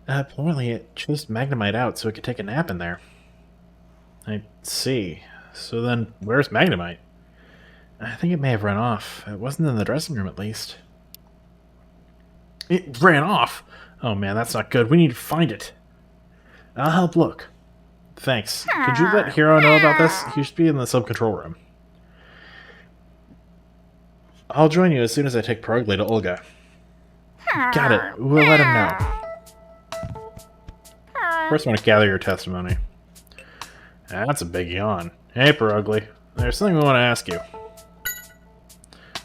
Apparently it chose Magnemite out so it could take a nap in there. I see. So then, where's Magnemite? I think it may have run off. It wasn't in the dressing room, at least. It ran off? Oh man, that's not good. We need to find it. I'll help look. Thanks. Could you let Hiro know about this? He should be in the sub-control room. I'll join you as soon as I take Purugly to Olga. Got it. We'll let him know. First, I want to gather your testimony. That's a big yawn. Hey, Purugly. There's something we want to ask you.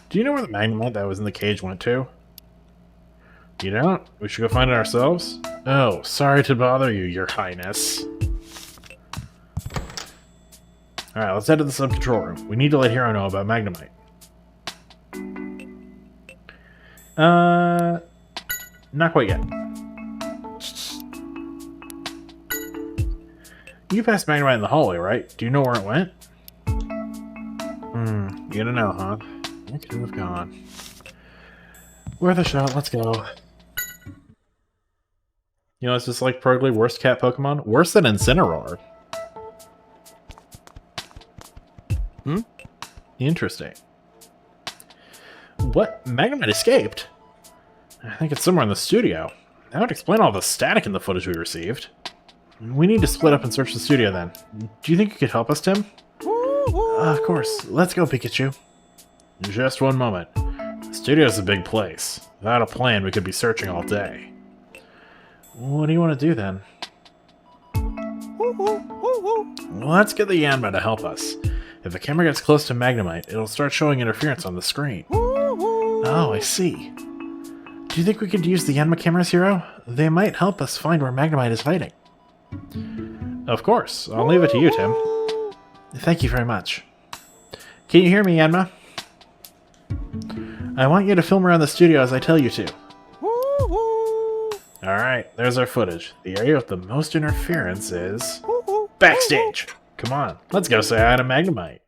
Do you know where the Magnemite that was in the cage went to? You don't? We should go find it ourselves? Oh, sorry to bother you, Your Highness. Alright, let's head to the sub-control room. We need to let Hiro know about Magnemite. Not quite yet. You passed Magnemite in the hallway, right? Do you know where it went? You don't know, huh? Where could it have gone? Worth a shot, let's go. You know, it's just like Purgly, worst cat Pokemon. Worse than Incineroar. Interesting. What? Magnemite escaped? I think it's somewhere in the studio. That would explain all the static in the footage we received. We need to split up and search the studio then. Do you think you could help us, Tim? Of course. Let's go, Pikachu. Just one moment. The studio's a big place. Without a plan, we could be searching all day. What do you want to do then? Let's get the Yanma to help us. If the camera gets close to Magnemite, it'll start showing interference on the screen. Oh, I see. Do you think we could use the Yanma cameras, Hero? They might help us find where Magnemite is hiding. Of course. I'll leave it to you, Tim. Thank you very much. Can you hear me, Yanma? I want you to film around the studio as I tell you to. Alright, there's our footage. The area with the most interference is... backstage! Come on, let's go say hi to Magnemite.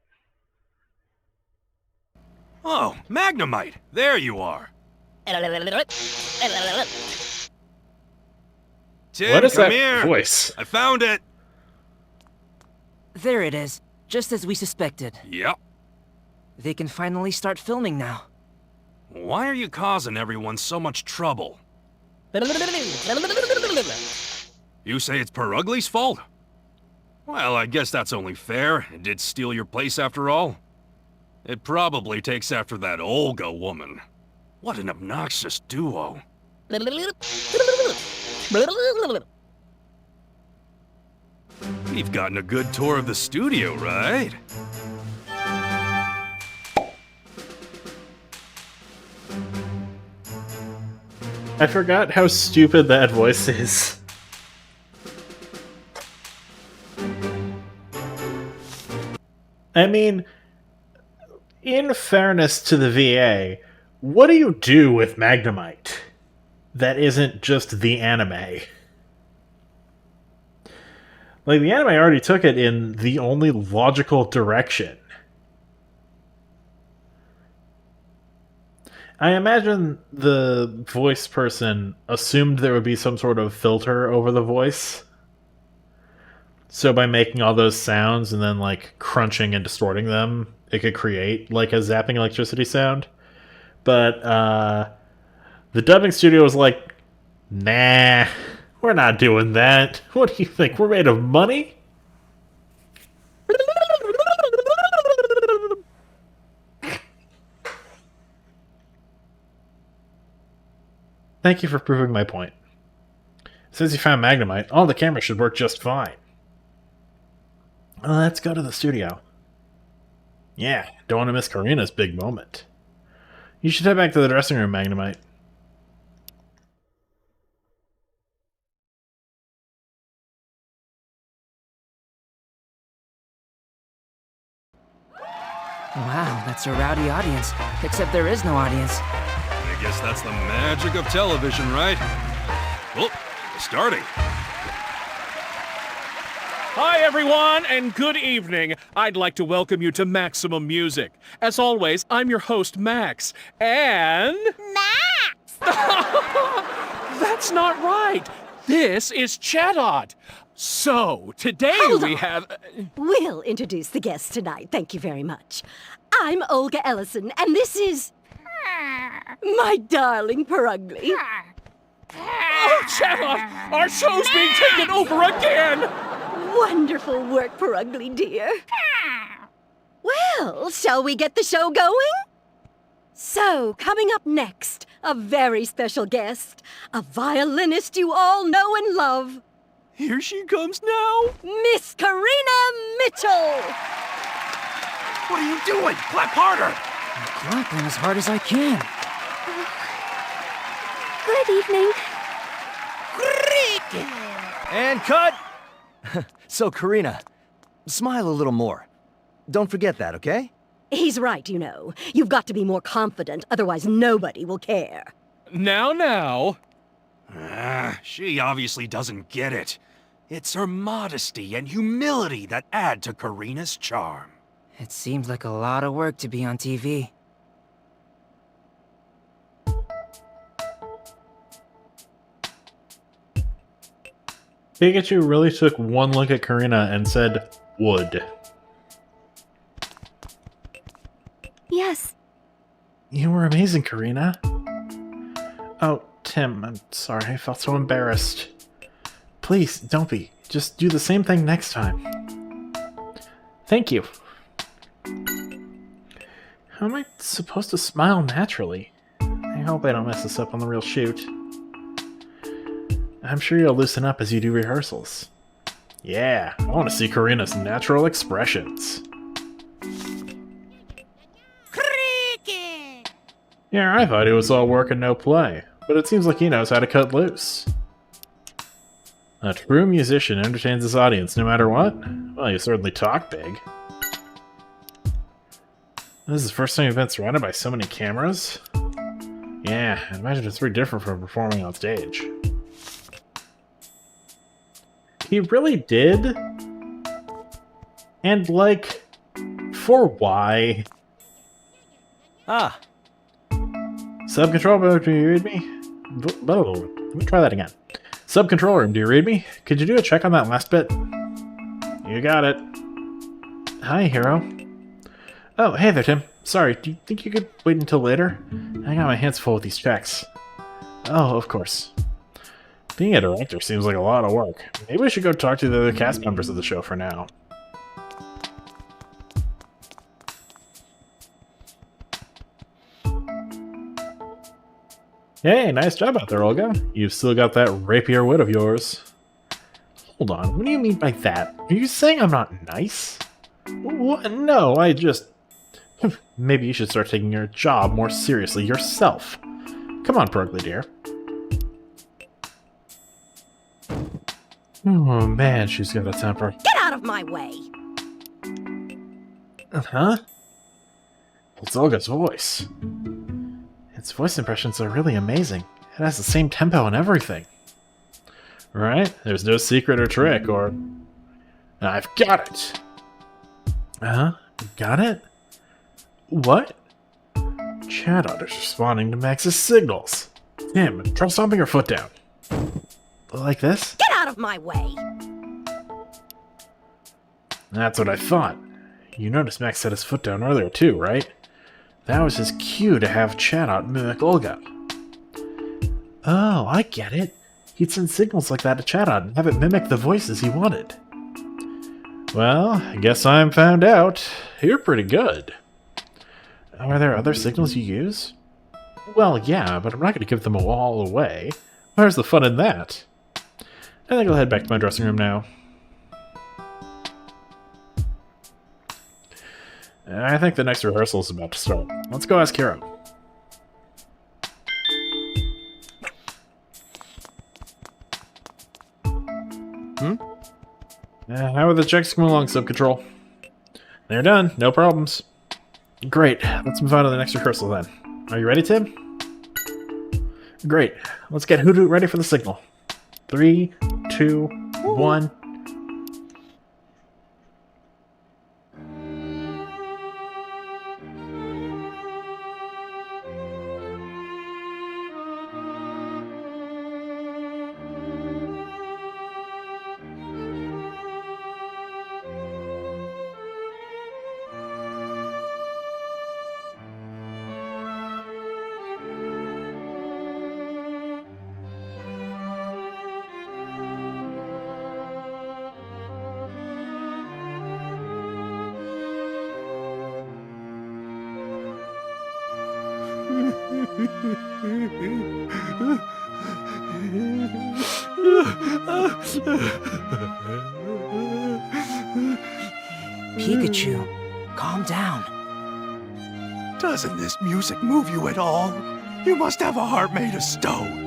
Oh, Magnemite! There you are! Tim, What is come that here! voice? I found it! There it is, just as we suspected. Yep. They can finally start filming now. Why are you causing everyone so much trouble? You say it's Purugly's fault? Well, I guess that's only fair. It did steal your place after all. It probably takes after that Olga woman. What an obnoxious duo. We've gotten a good tour of the studio, right? I forgot how stupid that voice is. I mean, in fairness to the VA, what do you do with Magnemite that isn't just the anime? Like, the anime already took it in the only logical direction. I imagine the voice person assumed there would be some sort of filter over the voice. So by making all those sounds and then, like, crunching and distorting them, it could create, like, a zapping electricity sound. But, the dubbing studio was like, nah, we're not doing that. What do you think, we're made of money? Thank you for proving my point. Since you found Magnemite, all the cameras should work just fine. Let's go to the studio. Yeah, don't want to miss Karina's big moment. You should head back to the dressing room, Magnemite. Wow, that's a rowdy audience. Except there is no audience. I guess that's the magic of television, right? Oh, starting. Hi, everyone, and good evening. I'd like to welcome you to Maximum Music. As always, I'm your host, Max, and... Max! That's not right. This is Chatot. So, today Hold we on. have... We'll introduce the guests tonight, thank you very much. I'm Olga Ellison, and this is... my darling Purugly. Oh, Chatot! Our show's being taken over again! Wonderful work, Purugly, dear. Well, shall we get the show going? So, coming up next, a very special guest, a violinist you all know and love, Here she comes now. Miss Karina Mitchell. What are you doing? Clap harder! Clapping as hard as I can. Good evening. And cut! So, Karina, smile a little more. Don't forget that, okay? He's right, you know. You've got to be more confident, otherwise nobody will care. Now. She obviously doesn't get it. It's her modesty and humility that add to Karina's charm. It seems like a lot of work to be on TV. Pikachu really took one look at Karina and said, would. Yes. You were amazing, Karina. Oh, Tim, I'm sorry. I felt so embarrassed. Please, don't be. Just do the same thing next time. Thank you. How am I supposed to smile naturally? I hope I don't mess this up on the real shoot. I'm sure you'll loosen up as you do rehearsals. Yeah, I want to see Karina's natural expressions. Yeah, I thought it was all work and no play, but it seems like he knows how to cut loose. A true musician entertains his audience no matter what? Well, you certainly talk big. This is the first time you've been surrounded by so many cameras? Yeah, I imagine it's very different from performing on stage. He really did? And, like, for why? Ah, Sub-control room, do you read me? Oh, let me try that again. Sub-control room, do you read me? Could you do a check on that last bit? You got it. Hi, Hero. Oh, hey there, Tim. Sorry, do you think you could wait until later? I got my hands full with these checks. Oh, of course. Being a director seems like a lot of work. Maybe we should go talk to the other cast members of the show for now. Hey, nice job out there, Olga. You've still got that rapier wit of yours. Hold on, what do you mean by that? Are you saying I'm not nice? What? No, I just... Maybe you should start taking your job more seriously yourself. Come on, Pergly dear. Oh man, she's got a temper. Get out of my way! Huh? It's Olga's voice. Its voice impressions are really amazing. It has the same tempo and everything. Right? There's no secret or trick or... I've got it! Huh? Got it? What? Chatot is responding to Max's signals. Tim, try stomping your foot down. Like this? Get out of my way! That's what I thought. You noticed Max set his foot down earlier too, right? That was his cue to have Chatot mimic Olga. Oh, I get it. He'd send signals like that to Chatot and have it mimic the voices he wanted. Well, I guess I'm found out. You're pretty good. Are there other signals you use? Well, yeah, but I'm not going to give them all away. Where's the fun in that? I think I'll head back to my dressing room now. I think the next rehearsal is about to start. Let's go ask Hero. How are the checks coming along, Sub-Control? They're done. No problems. Great. Let's move on to the next rehearsal then. Are you ready, Tim? Great. Let's get Hoodoo ready for the signal. 3, 2, 1... Pikachu, calm down. Doesn't this music move you at all? You must have a heart made of stone.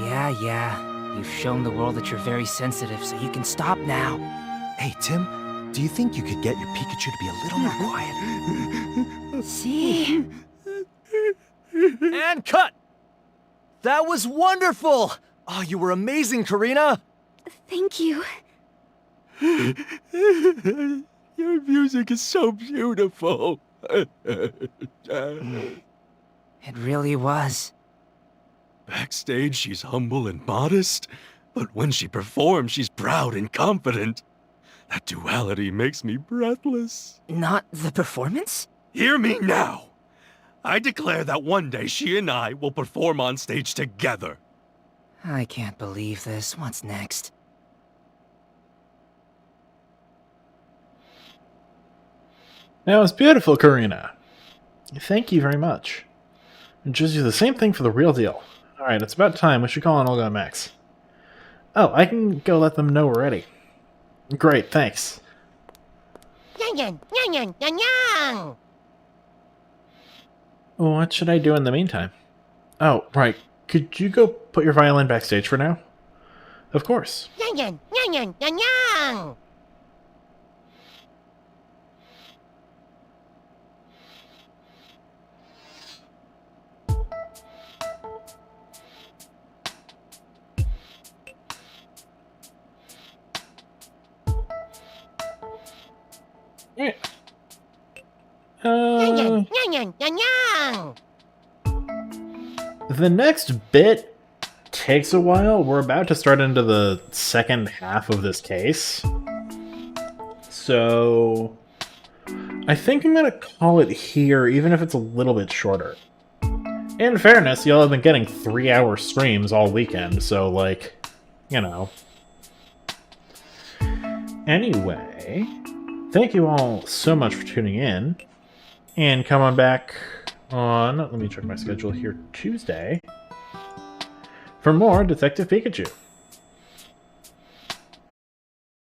Yeah. You've shown the world that you're very sensitive, so you can stop now. hey, Tim, do you think you could get your Pikachu to be a little more quiet? See? And cut! That was wonderful! Oh, you were amazing, Karina! Thank you. Your music is so beautiful. It really was. Backstage, she's humble and modest, but when she performs, she's proud and confident. That duality makes me breathless. Not the performance? Hear me now! I declare that one day she and I will perform on stage together. I can't believe this. What's next? That was beautiful, Karina. Thank you very much. Just do the same thing for the real deal. Alright, it's about time. We should call on Olga and Max. Oh, I can go let them know we're ready. Great, thanks. What should I do in the meantime? Oh, right. Could you go put your violin backstage for now? Of course. Yeah. The next bit takes a while. We're about to start into the second half of this case. So I think I'm going to call it here, even if it's a little bit shorter. In fairness, y'all have been getting 3-hour streams all weekend, so, like, you know. Anyway, thank you all so much for tuning in. And come on back on, let me check my schedule here, Tuesday, for more Detective Pikachu.